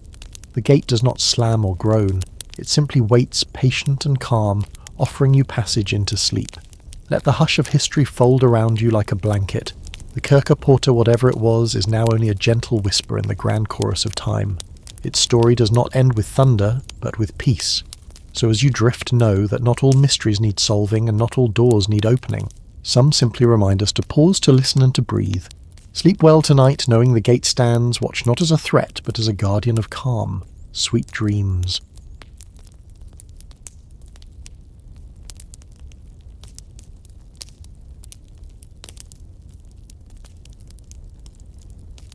The gate does not slam or groan, it simply waits patient and calm, offering you passage into sleep. Let the hush of history fold around you like a blanket. The Kerkoporta, whatever it was, is now only a gentle whisper in the grand chorus of time. Its story does not end with thunder, but with peace. So as you drift, know that not all mysteries need solving and not all doors need opening. Some simply remind us to pause, to listen and to breathe. Sleep well tonight, knowing the gate stands, watch not as a threat, but as a guardian of calm. Sweet dreams.